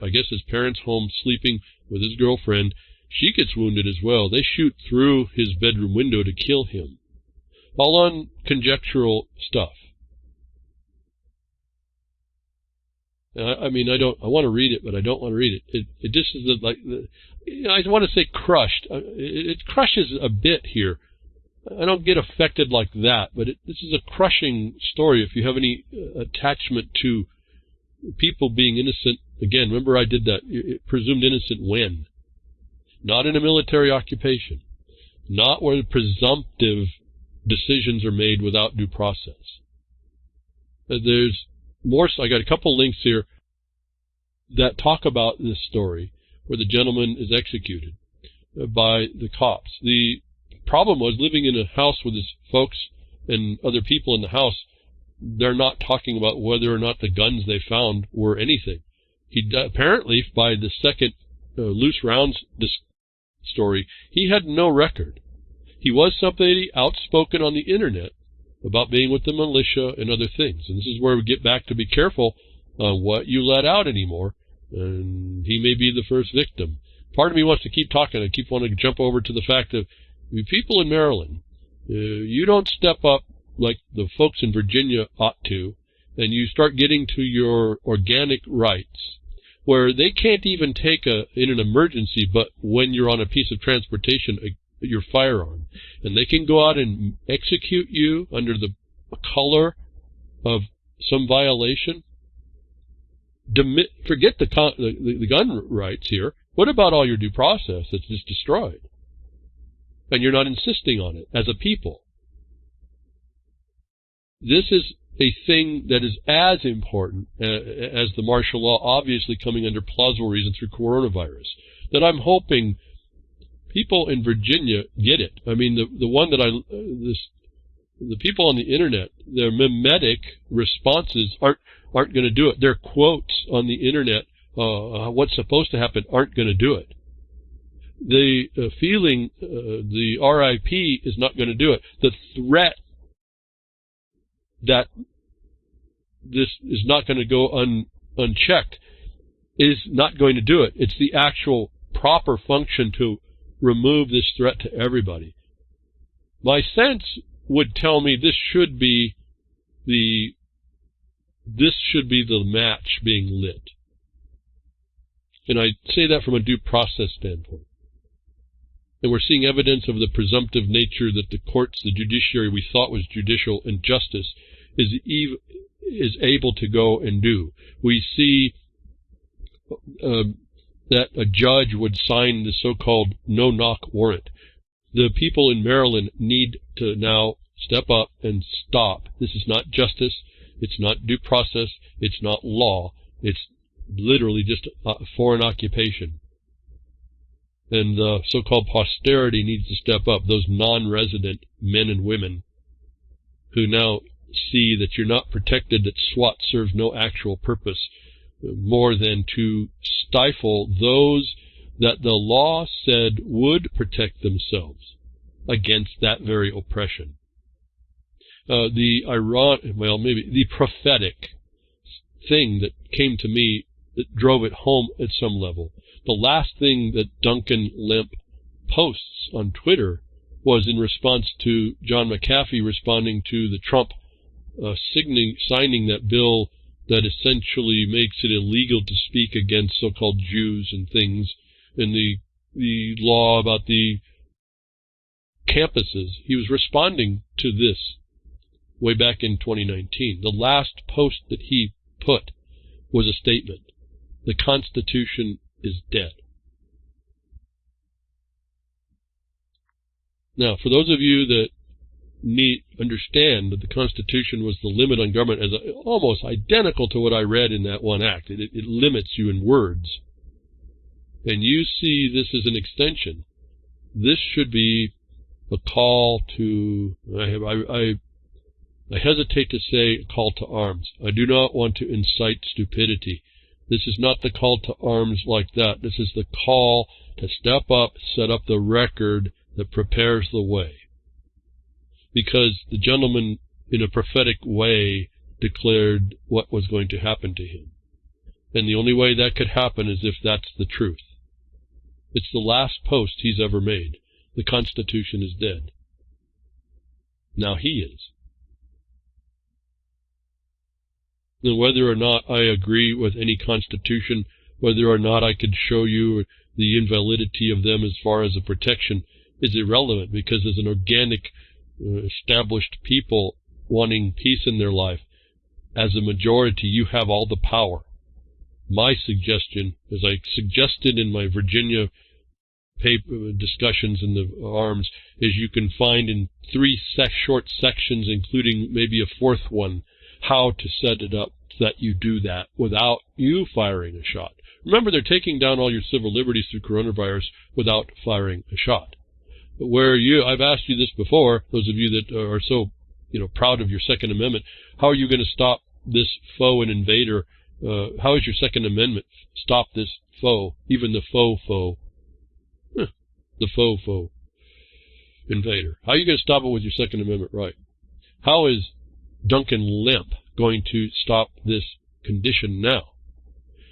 I guess his parents' home, sleeping with his girlfriend. She gets wounded as well. They shoot through his bedroom window to kill him. All on conjectural stuff. I mean, I want to read it, but I don't want to read it. It just is like, I want to say crushed. It crushes a bit here. I don't get affected like that, but this is a crushing story if you have any attachment to people being innocent. Again, remember I did that. Presumed innocent when? Not in a military occupation. Not where presumptive decisions are made without due process. There's more. I got a couple links here that talk about this story where the gentleman is executed by the cops. The problem was living in a house with his folks and other people in the house. They're not talking about whether or not the guns they found were anything. He apparently, by the second loose rounds story, he had no record. He was somebody outspoken on the internet about being with the militia and other things. And this is where we get back to be careful on what you let out anymore. And he may be the first victim. Part of me wants to keep talking. I keep wanting to jump over to the fact of people in Maryland, you don't step up like the folks in Virginia ought to, and you start getting to your organic rights, where they can't even take in an emergency, but when you're on a piece of transportation, your firearm, and they can go out and execute you under the color of some violation. Forget the gun rights here. What about all your due process that's just destroyed? And you're not insisting on it as a people. This is a thing that is as important as the martial law, obviously coming under plausible reason through coronavirus, that I'm hoping people in Virginia get it. I mean, the one that the people on the internet, their mimetic responses aren't going to do it. Their quotes on the internet, what's supposed to happen, aren't going to do it. The feeling, the RIP is not going to do it. The threat that this is not going to go unchecked is not going to do it. It's the actual proper function to remove this threat to everybody. My sense would tell me this should be the match being lit. And I say that from a due process standpoint. And we're seeing evidence of the presumptive nature that the courts, the judiciary we thought was judicial and justice, is able to go and do. We see that a judge would sign the so-called no-knock warrant. The people in Maryland need to now step up and stop. This is not justice. It's not due process. It's not law. It's literally just a foreign occupation. And the so-called posterity needs to step up, those non-resident men and women who now see that you're not protected, that SWAT serves no actual purpose more than to stifle those that the law said would protect themselves against that very oppression. The prophetic thing that came to me that drove it home at some level. The last thing that Duncan Lemp posts on Twitter was in response to John McAfee responding to the Trump signing that bill that essentially makes it illegal to speak against so-called Jews and things, and the law about the campuses. He was responding to this. way back in 2019. The last post that he put was a statement. The Constitution is dead. Now, for those of you that understand that the Constitution was the limit on government as almost identical to what I read in that one act. It limits you in words. And you see this as an extension. This should be a call to, I hesitate to say a call to arms. I do not want to incite stupidity. This is not the call to arms like that. This is the call to step up, set up the record that prepares the way. Because the gentleman, in a prophetic way, declared what was going to happen to him. And the only way that could happen is if that's the truth. It's the last post he's ever made. The Constitution is dead. Now he is. And whether or not I agree with any constitution, whether or not I could show you the invalidity of them as far as a protection, is irrelevant, because as an organic, established people wanting peace in their life, as a majority, you have all the power. My suggestion, as I suggested in my Virginia paper discussions in the arms, is you can find in 3 short sections, including maybe a 4th one, how to set it up so that you do that without you firing a shot. Remember, they're taking down all your civil liberties through coronavirus without firing a shot. But where I've asked you this before, those of you that are so, proud of your Second Amendment, how are you going to stop this foe and invader? How is your Second Amendment stop this foe, even the faux the faux invader? How are you going to stop it with your Second Amendment right? How is Duncan Lemp going to stop this condition now?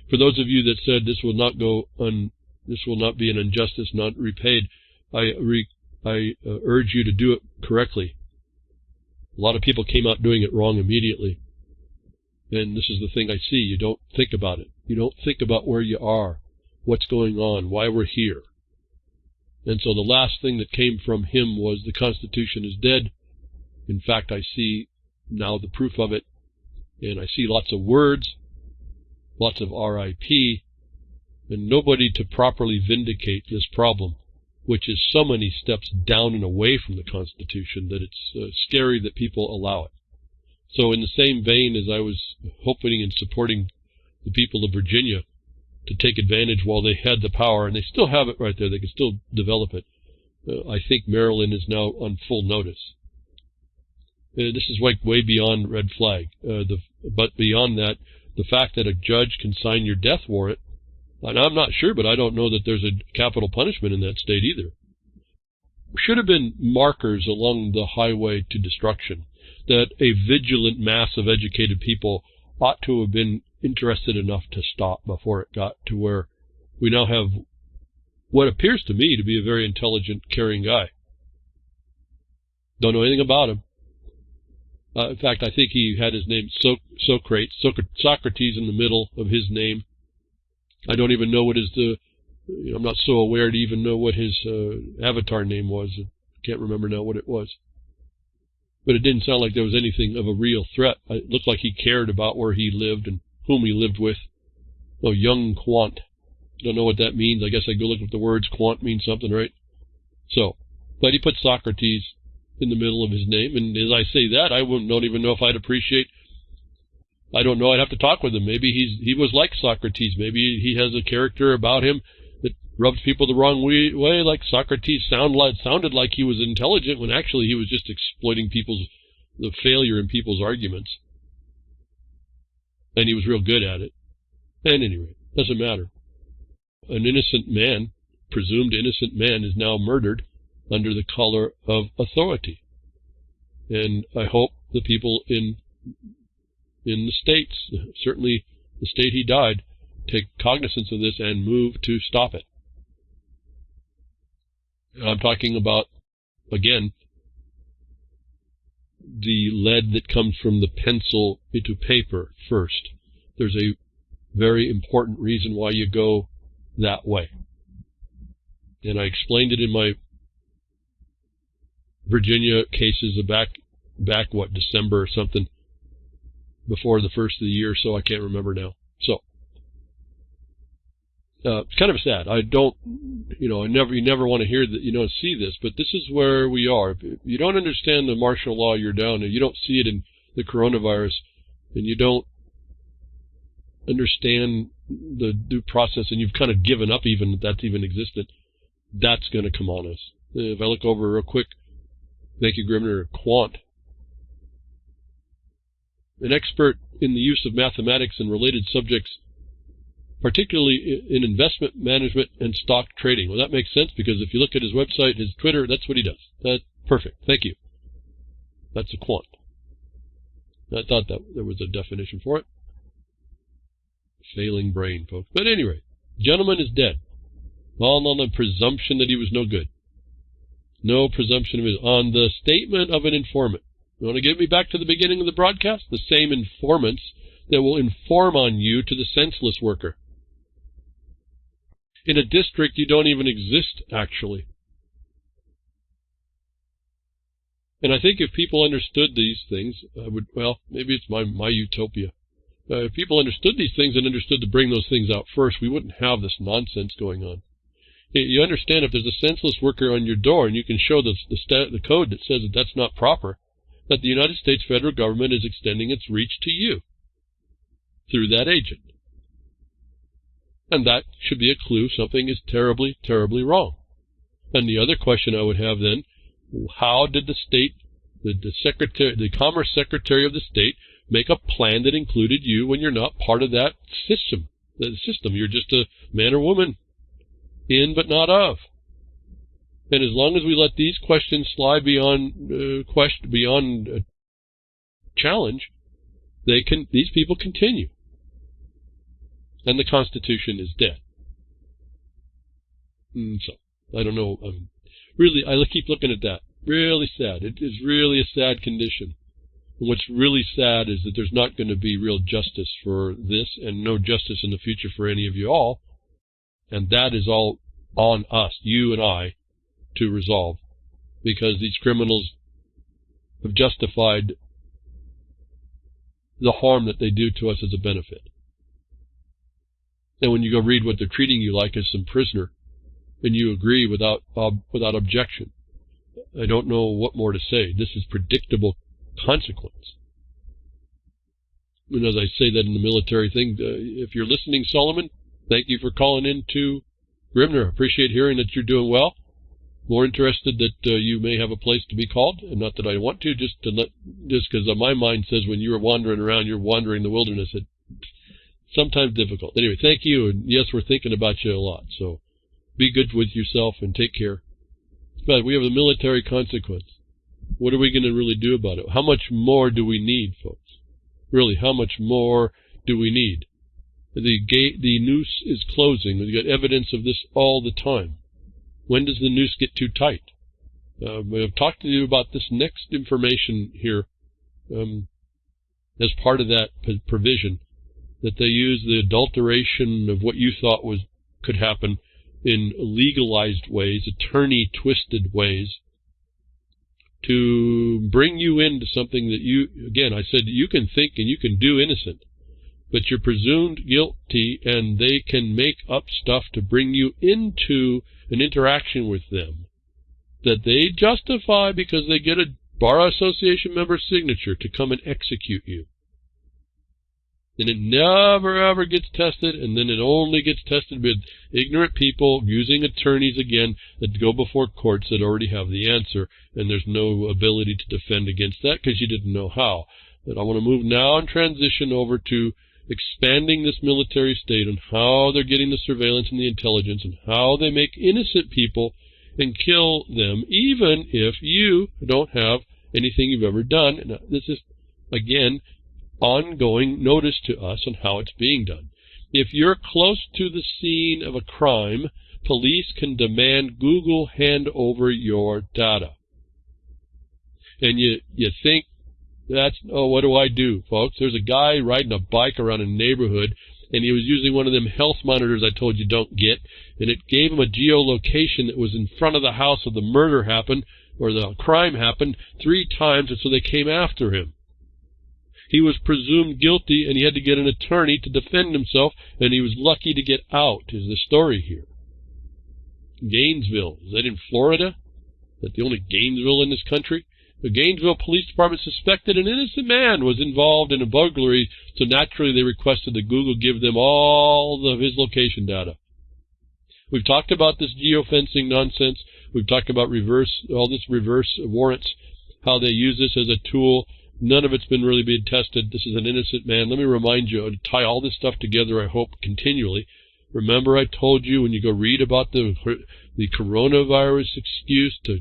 For those of you that said this will not be an injustice not repaid, I urge you to do it correctly. A lot of people came out doing it wrong immediately. And this is the thing I see. You don't think about it. You don't think about where you are, what's going on, why we're here. And so the last thing that came from him was the Constitution is dead. In fact, I see now the proof of it. And I see lots of words, lots of RIP, and nobody to properly vindicate this problem, which is so many steps down and away from the Constitution that it's scary that people allow it. So in the same vein as I was hoping and supporting the people of Virginia to take advantage while they had the power, and they still have it right there, they can still develop it, I think Maryland is now on full notice. This is like way beyond red flag. But beyond that, the fact that a judge can sign your death warrant, and I'm not sure, but I don't know that there's a capital punishment in that state either. Should have been markers along the highway to destruction that a vigilant mass of educated people ought to have been interested enough to stop before it got to where we now have what appears to me to be a very intelligent, caring guy. Don't know anything about him. In fact, I think he had his name Socrates in the middle of his name. I don't even know what I'm not so aware to even know what his avatar name was. I can't remember now what it was. But it didn't sound like there was anything of a real threat. It looked like he cared about where he lived and whom he lived with. Oh, young quant. Don't know what that means. I guess I go look at the words. Quant means something, right? So, but he put Socrates in the middle of his name, and as I say that, I don't even know if I'd appreciate. I don't know. I'd have to talk with him. Maybe he was like Socrates. Maybe he has a character about him that rubs people the wrong way. Like Socrates sounded like he was intelligent when actually he was just exploiting the failure in people's arguments, and he was real good at it. And anyway, doesn't matter. An innocent man, presumed innocent man, is now murdered under the color of authority. And I hope the people in the states, certainly the state he died, take cognizance of this and move to stop it. And I'm talking about, again, the lead that comes from the pencil into paper first. There's a very important reason why you go that way. And I explained it in my Virginia cases back back, December or something, before the first of the year, so I can't remember now. So, it's kind of sad. I don't, you never want to hear that, see this, but this is where we are. If you don't understand the martial law, you're down, and you don't see it in the coronavirus, and you don't understand the due process, and you've kind of given up even that that's even existed, that's going to come on us. If I look over real quick, thank you, Grimner, Quant. An expert in the use of mathematics and related subjects, particularly in investment management and stock trading. Well, that makes sense, because if you look at his website, his Twitter, that's what he does. That's perfect. Thank you. That's a quant. I thought that there was a definition for it. Failing brain, folks. But anyway, gentleman is dead. All on the presumption that he was no good. No presumption of his. On the statement of an informant. You want to get me back to the beginning of the broadcast? The same informants that will inform on you to the senseless worker. In a district you don't even exist, actually. And I think if people understood these things, maybe it's my utopia. If people understood these things and understood to bring those things out first, we wouldn't have this nonsense going on. You understand, if there's a senseless worker on your door and you can show the code that says that that's not proper, that the United States federal government is extending its reach to you through that agent. And that should be a clue something is terribly, terribly wrong. And the other question I would have then, how did the state, the Commerce Secretary of the state, make a plan that included you when you're not part of that system? The system, you're just a man or woman, in but not of. And as long as we let these questions slide beyond challenge, these people continue. And the Constitution is dead. So, I don't know. I keep looking at that. Really sad. It is really a sad condition. And what's really sad is that there's not going to be real justice for this, and no justice in the future for any of you all. And that is all on us, you and I, to resolve. Because these criminals have justified the harm that they do to us as a benefit. And when you go read what they're treating you like as some prisoner, and you agree without objection, I don't know what more to say. This is predictable consequence. And as I say that in the military thing, if you're listening, Solomon, thank you for calling in to Grimner. Appreciate hearing that you're doing well. More interested that you may have a place to be called, and not that I want to, just because my mind says when you're wandering around, you're wandering the wilderness. It's sometimes difficult. Anyway, thank you, and yes, we're thinking about you a lot. So be good with yourself and take care. But we have the military consequence. What are we going to really do about it? How much more do we need, folks? Really, how much more do we need? The noose is closing. We've got evidence of this all the time. When does the noose get too tight? I've talked to you about this next information here as part of that provision, that they use the adulteration of what you thought could happen in legalized ways, attorney-twisted ways, to bring you into something that again, I said you can think and you can do innocent, but you're presumed guilty, and they can make up stuff to bring you into an interaction with them that they justify because they get a Bar Association member's signature to come and execute you. And it never, ever gets tested, and then it only gets tested with ignorant people using attorneys, again, that go before courts that already have the answer, and there's no ability to defend against that because you didn't know how. But I want to move now and transition over to expanding this military state and how they're getting the surveillance and the intelligence and how they make innocent people and kill them, even if you don't have anything you've ever done. And this is, again, ongoing notice to us on how it's being done. If you're close to the scene of a crime, police can demand Google hand over your data. And you think, what do I do, folks? There's a guy riding a bike around a neighborhood, and he was using one of them health monitors I told you don't get, and it gave him a geolocation that was in front of the house where the murder happened, or the crime happened 3 times, and so they came after him. He was presumed guilty, and he had to get an attorney to defend himself, and he was lucky to get out, is the story here. Gainesville, is that in Florida? Is that the only Gainesville in this country? The Gainesville Police Department suspected an innocent man was involved in a burglary, so naturally they requested that Google give them all of his location data. We've talked about this geofencing nonsense. We've talked about all this reverse warrants, how they use this as a tool. None of it's been really being tested. This is an innocent man. Let me remind you, to tie all this stuff together, I hope, continually. Remember I told you when you go read about the coronavirus excuse to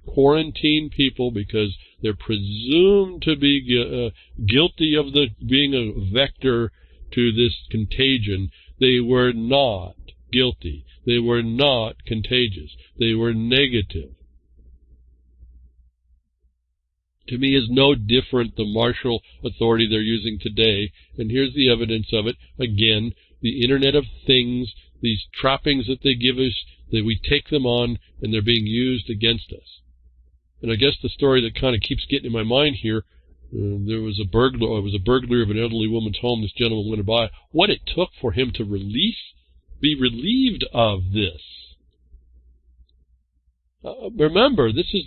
quarantine people because they're presumed to be guilty of being a vector to this contagion. They were not guilty. They were not contagious. They were negative. To me, is no different the martial authority they're using today. And here's the evidence of it. Again, the Internet of Things, these trappings that they give us, that we take them on, and they're being used against us. And I guess the story that kind of keeps getting in my mind here, there was a burglar. It was a burglary of an elderly woman's home. This gentleman went by. What it took for him to be relieved of this. Remember, this is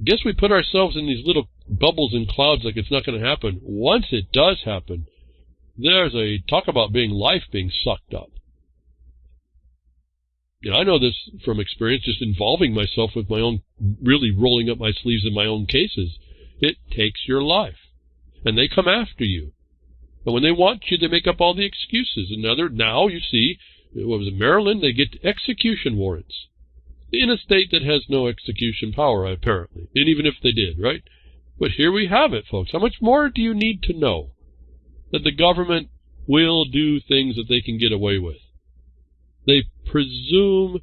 guess we put ourselves in these little bubbles and clouds like it's not going to happen. Once it does happen, there's talk about life being sucked up. You know, I know this from experience, just involving myself with my own, really rolling up my sleeves in my own cases. It takes your life. And they come after you. And when they want you, they make up all the excuses. Now you see, what was it, Maryland? They get execution warrants. In a state that has no execution power, apparently. And even if they did, right? But here we have it, folks. How much more do you need to know? That the government will do things that they can get away with. They presume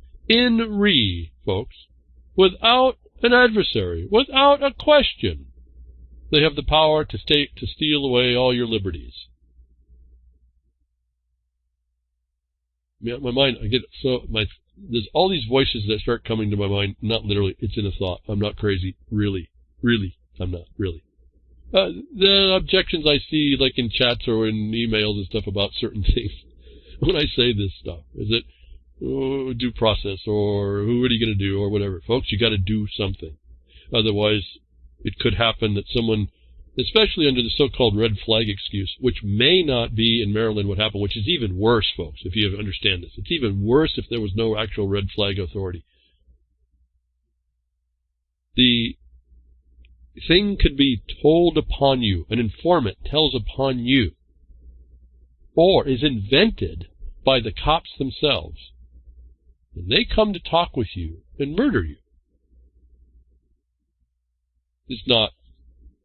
folks, without an adversary, without a question, they have the power to steal away all your liberties. My mind, there's all these voices that start coming to my mind, not literally, it's in a thought. I'm not crazy, really, I'm not, really. The objections I see, like in chats or in emails and stuff about certain things, when I say this stuff, is it due process, or what are you going to do, or whatever. Folks, you got to do something. Otherwise, it could happen that someone, especially under the so-called red flag excuse, which may not be in Maryland what happened, which is even worse, folks, if you understand this. It's even worse if there was no actual red flag authority. The thing could be told upon you, an informant tells upon you, or is invented by the cops themselves. And they come to talk with you and murder you. There's not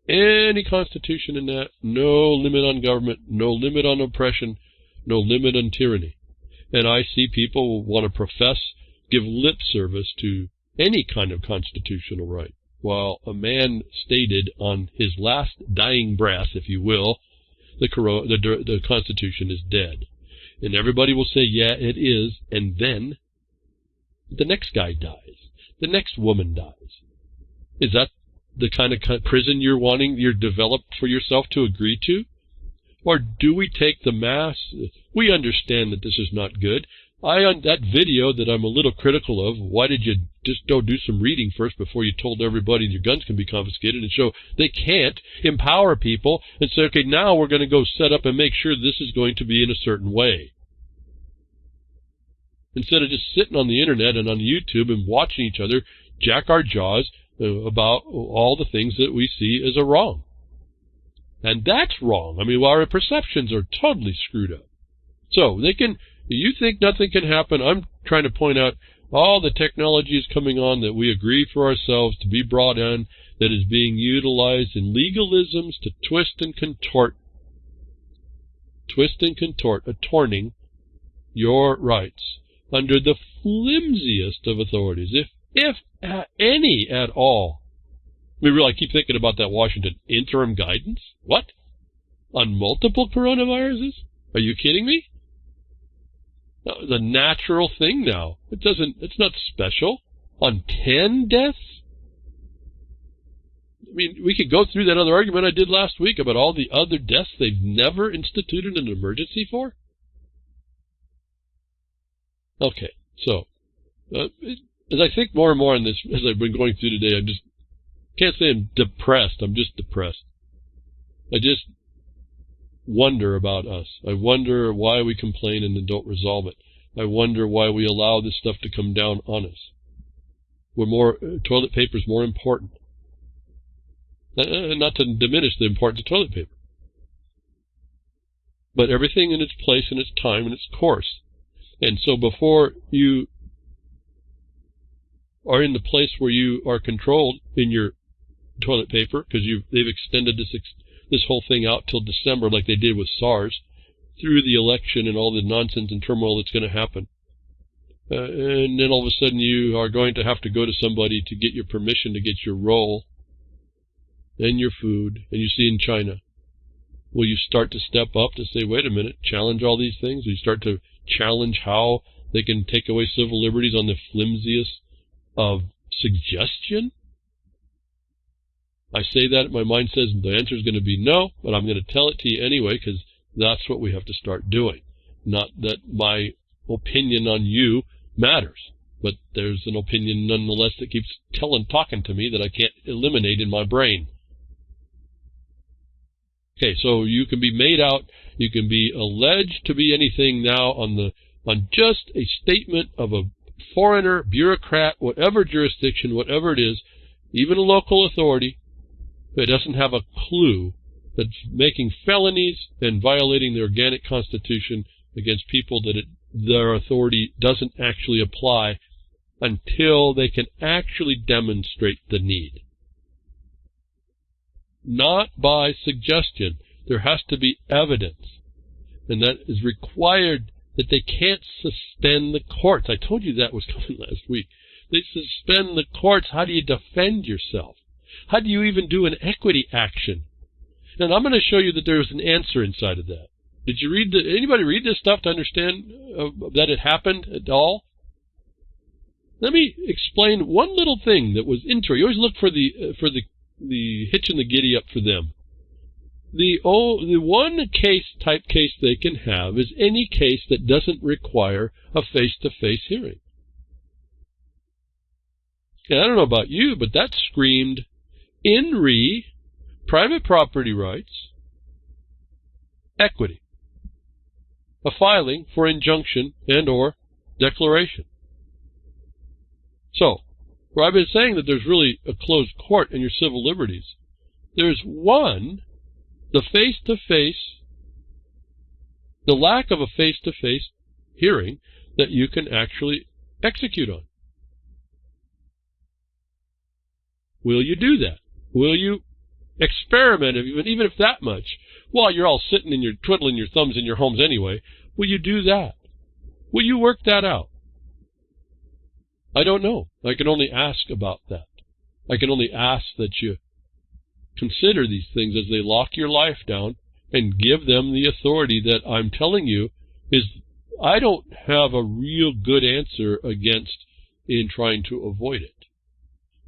any constitution in that, no limit on government, no limit on oppression, no limit on tyranny. And I see people want to give lip service to any kind of constitutional right, while a man stated on his last dying breath, if you will, the Constitution is dead. And everybody will say, yeah, it is, and then the next guy dies. The next woman dies. Is that the kind of prison you're developed for yourself to agree to? Or do we take the mass? We understand that this is not good. That video that I'm a little critical of, why did you just go do some reading first before you told everybody your guns can be confiscated, and show they can't empower people and say, okay, now we're going to go set up and make sure this is going to be in a certain way. Instead of just sitting on the internet and on YouTube and watching each other jack our jaws about all the things that we see as a wrong. And that's wrong. I mean, our perceptions are totally screwed up. So you think nothing can happen. I'm trying to point out all the technology is coming on that we agree for ourselves to be brought in, that is being utilized in legalisms to twist and contort, attorning your rights under the flimsiest of authorities, if any at all. I keep thinking about that Washington interim guidance. What? On multiple coronaviruses? Are you kidding me? The natural thing now. It's not special. On 10 deaths? I mean, we could go through that other argument I did last week about all the other deaths they've never instituted an emergency for. Okay, so as I think more and more on this, as I've been going through today, I just can't say I'm depressed. I'm just depressed. I just wonder about us. I wonder why we complain and then don't resolve it. I wonder why we allow this stuff to come down on us. Toilet paper is more important. Not to diminish the importance of toilet paper. But everything in its place and its time and its course. And so before you are in the place where you are controlled in your toilet paper, because they've extended this whole thing out till December like they did with SARS, through the election and all the nonsense and turmoil that's going to happen. And then all of a sudden you are going to have to go to somebody to get your permission to get your roll and your food, and you see in China. Will you start to step up to say, wait a minute, challenge all these things? Will you start to challenge how they can take away civil liberties on the flimsiest of suggestion? I say that, my mind says the answer is going to be no, but I'm going to tell it to you anyway, because that's what we have to start doing. Not that my opinion on you matters, but there's an opinion nonetheless that keeps talking to me that I can't eliminate in my brain. Okay, so you can be made out, you can be alleged to be anything now on just a statement of a foreigner, bureaucrat, whatever jurisdiction, whatever it is, even a local authority that doesn't have a clue, that's making felonies and violating the organic constitution against people that their authority doesn't actually apply until they can actually demonstrate the need. Not by suggestion. There has to be evidence. And that is required, that they can't suspend the courts. I told you that was coming last week. They suspend the courts. How do you defend yourself? How do you even do an equity action? And I'm going to show you that there's an answer inside of that. Did you anybody read this stuff to understand that it happened at all? Let me explain one little thing that was interesting. You always look for the hitch and the giddy up for them. The one type case they can have is any case that doesn't require a face-to-face hearing. And I don't know about you, but that screamed private property rights, equity, a filing for injunction and or declaration. So, where I've been saying that there's really a closed court in your civil liberties, there's one, the lack of a face-to-face hearing that you can actually execute on. Will you do that? Will you experiment, even if that much, while you're all sitting and you're twiddling your thumbs in your homes anyway? Will you do that? Will you work that out? I don't know. I can only ask about that. I can only ask that you consider these things as they lock your life down and give them the authority that I'm telling you is, I don't have a real good answer against in trying to avoid it.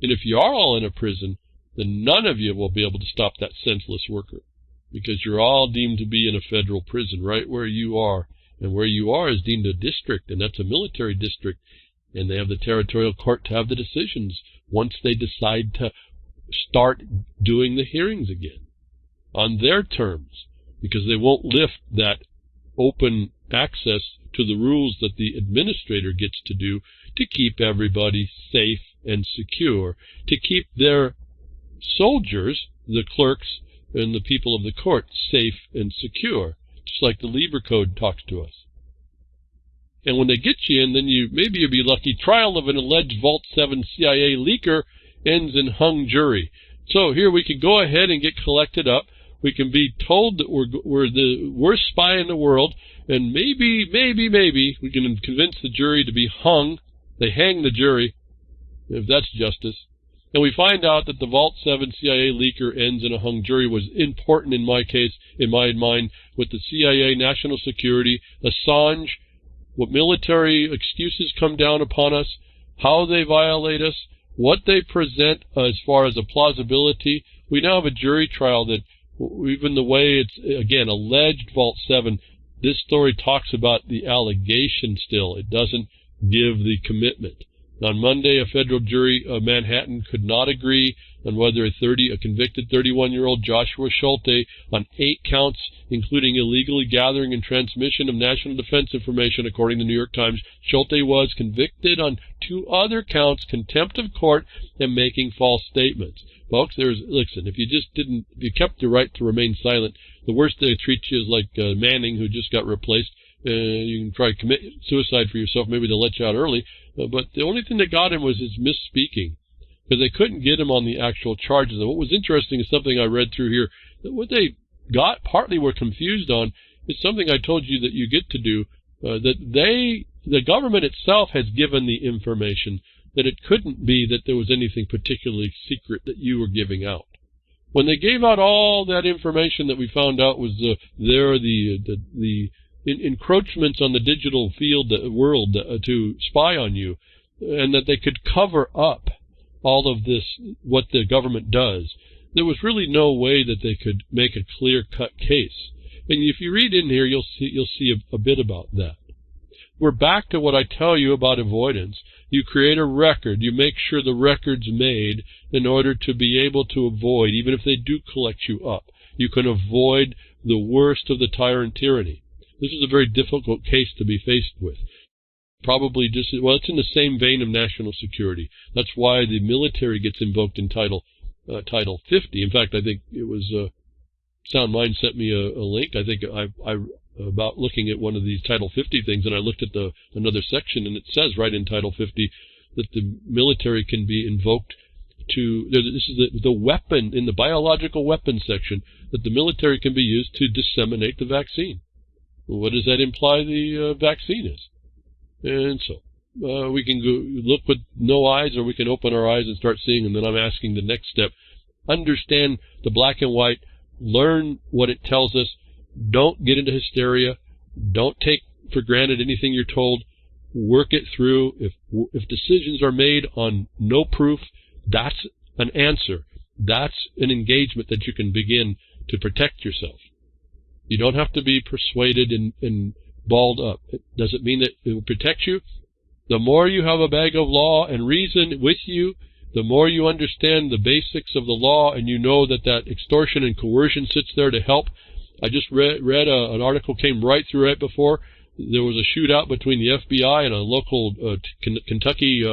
And if you are all in a prison, then none of you will be able to stop that senseless worker, because you're all deemed to be in a federal prison right where you are. And where you are is deemed a district, and that's a military district. And they have the territorial court to have the decisions once they decide to start doing the hearings again on their terms, because they won't lift that open access to the rules that the administrator gets to do to keep everybody safe and secure, to keep their soldiers, the clerks and the people of the court, safe and secure, just like the Lieber Code talks to us. And when they get you in, then maybe you'll be lucky. Trial of an alleged Vault 7 CIA leaker ends in hung jury. So here we can go ahead and get collected up. We can be told that we're the worst spy in the world, and maybe we can convince the jury to be hung. They hang the jury, if that's justice. And we find out that the Vault 7 CIA leaker ends in a hung jury was important in my case, in my mind, with the CIA, national security, Assange, what military excuses come down upon us, how they violate us, what they present as far as a plausibility, we now have a jury trial that, even the way it's, again, alleged Vault 7, this story talks about the allegation still. It doesn't give the commitment. On Monday, a federal jury of Manhattan could not agree on whether a convicted 31-year-old Joshua Schulte on 8 counts, including illegally gathering and transmission of national defense information, according to the New York Times. Schulte was convicted on 2 other counts, contempt of court and making false statements. Folks, listen, if you kept the right to remain silent, the worst they treat you is like Manning, who just got replaced. You can try to commit suicide for yourself. Maybe they'll let you out early. But the only thing that got him was his misspeaking, because they couldn't get him on the actual charges. And what was interesting is something I read through here, that what they partly were confused on is something I told you that you get to do, that the government itself has given the information, that it couldn't be that there was anything particularly secret that you were giving out. When they gave out all that information that we found out was the encroachments on the digital world to spy on you, and that they could cover up all of this, what the government does, there was really no way that they could make a clear-cut case. And if you read in here, you'll see a bit about that. We're back to what I tell you about avoidance. You create a record. You make sure the record's made in order to be able to avoid, even if they do collect you up, you can avoid the worst of the tyrant tyranny. This is a very difficult case to be faced with. Probably it's in the same vein of national security. That's why the military gets invoked in Title 50. In fact, I think it was Sound Mind sent me a link. I think I about looking at one of these Title 50 things, and I looked at another section, and it says right in Title 50 that the military can be invoked to. This is the weapon in the biological weapons section, that the military can be used to disseminate the vaccine. What does that imply the vaccine is? And so we can go look with no eyes, or we can open our eyes and start seeing. And then I'm asking the next step: understand the black and white, learn what it tells us. Don't get into hysteria. Don't take for granted anything you're told. Work it through. If decisions are made on no proof, that's an answer. That's an engagement that you can begin to protect yourself. You don't have to be persuaded and balled up. Does it mean that it will protect you? The more you have a bag of law and reason with you, the more you understand the basics of the law, and you know that extortion and coercion sits there to help. I just read an article came right through right before. There was a shootout between the FBI and a local Kentucky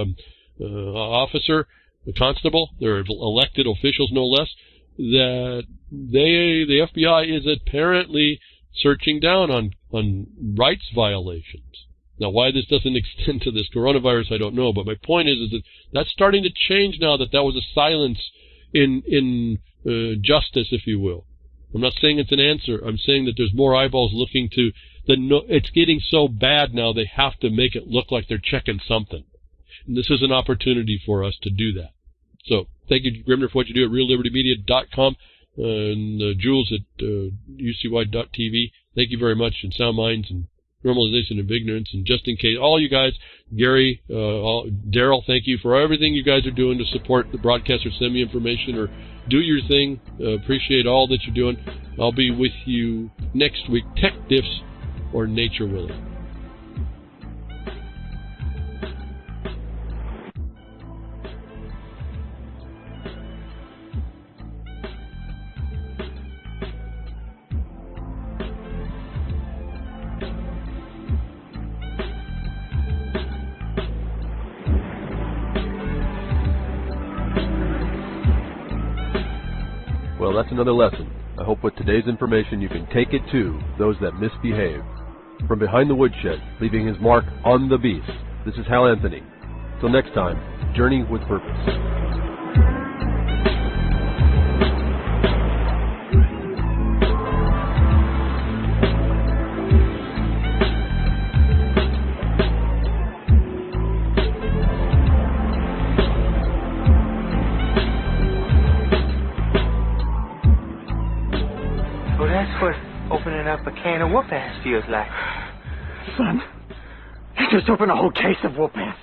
officer, a constable. They're elected officials, no less. That the FBI is apparently searching down on rights violations. Now, why this doesn't extend to this coronavirus, I don't know. But my point is that that's starting to change now. That was a silence in justice, if you will. I'm not saying it's an answer. I'm saying that there's more eyeballs looking to it's getting so bad now they have to make it look like they're checking something. And this is an opportunity for us to do that. So thank you, Grimner, for what you do at reallibertymedia.com and Jules at ucy.tv. Thank you very much. And Sound Minds and Normalization of Ignorance. And just in case, all you guys, Gary, Daryl, thank you for everything you guys are doing to support the broadcast, or send me information, or do your thing. Appreciate all that you're doing. I'll be with you next week. Tech Diffs or Nature Willing. Well, that's another lesson. I hope with today's information you can take it to those that misbehave. From behind the woodshed, leaving his mark on the beast, this is Hal Anthony. Till next time, journey with purpose. Opening up a can of whoop-ass feels like. Son, you just opened a whole case of whoop-ass.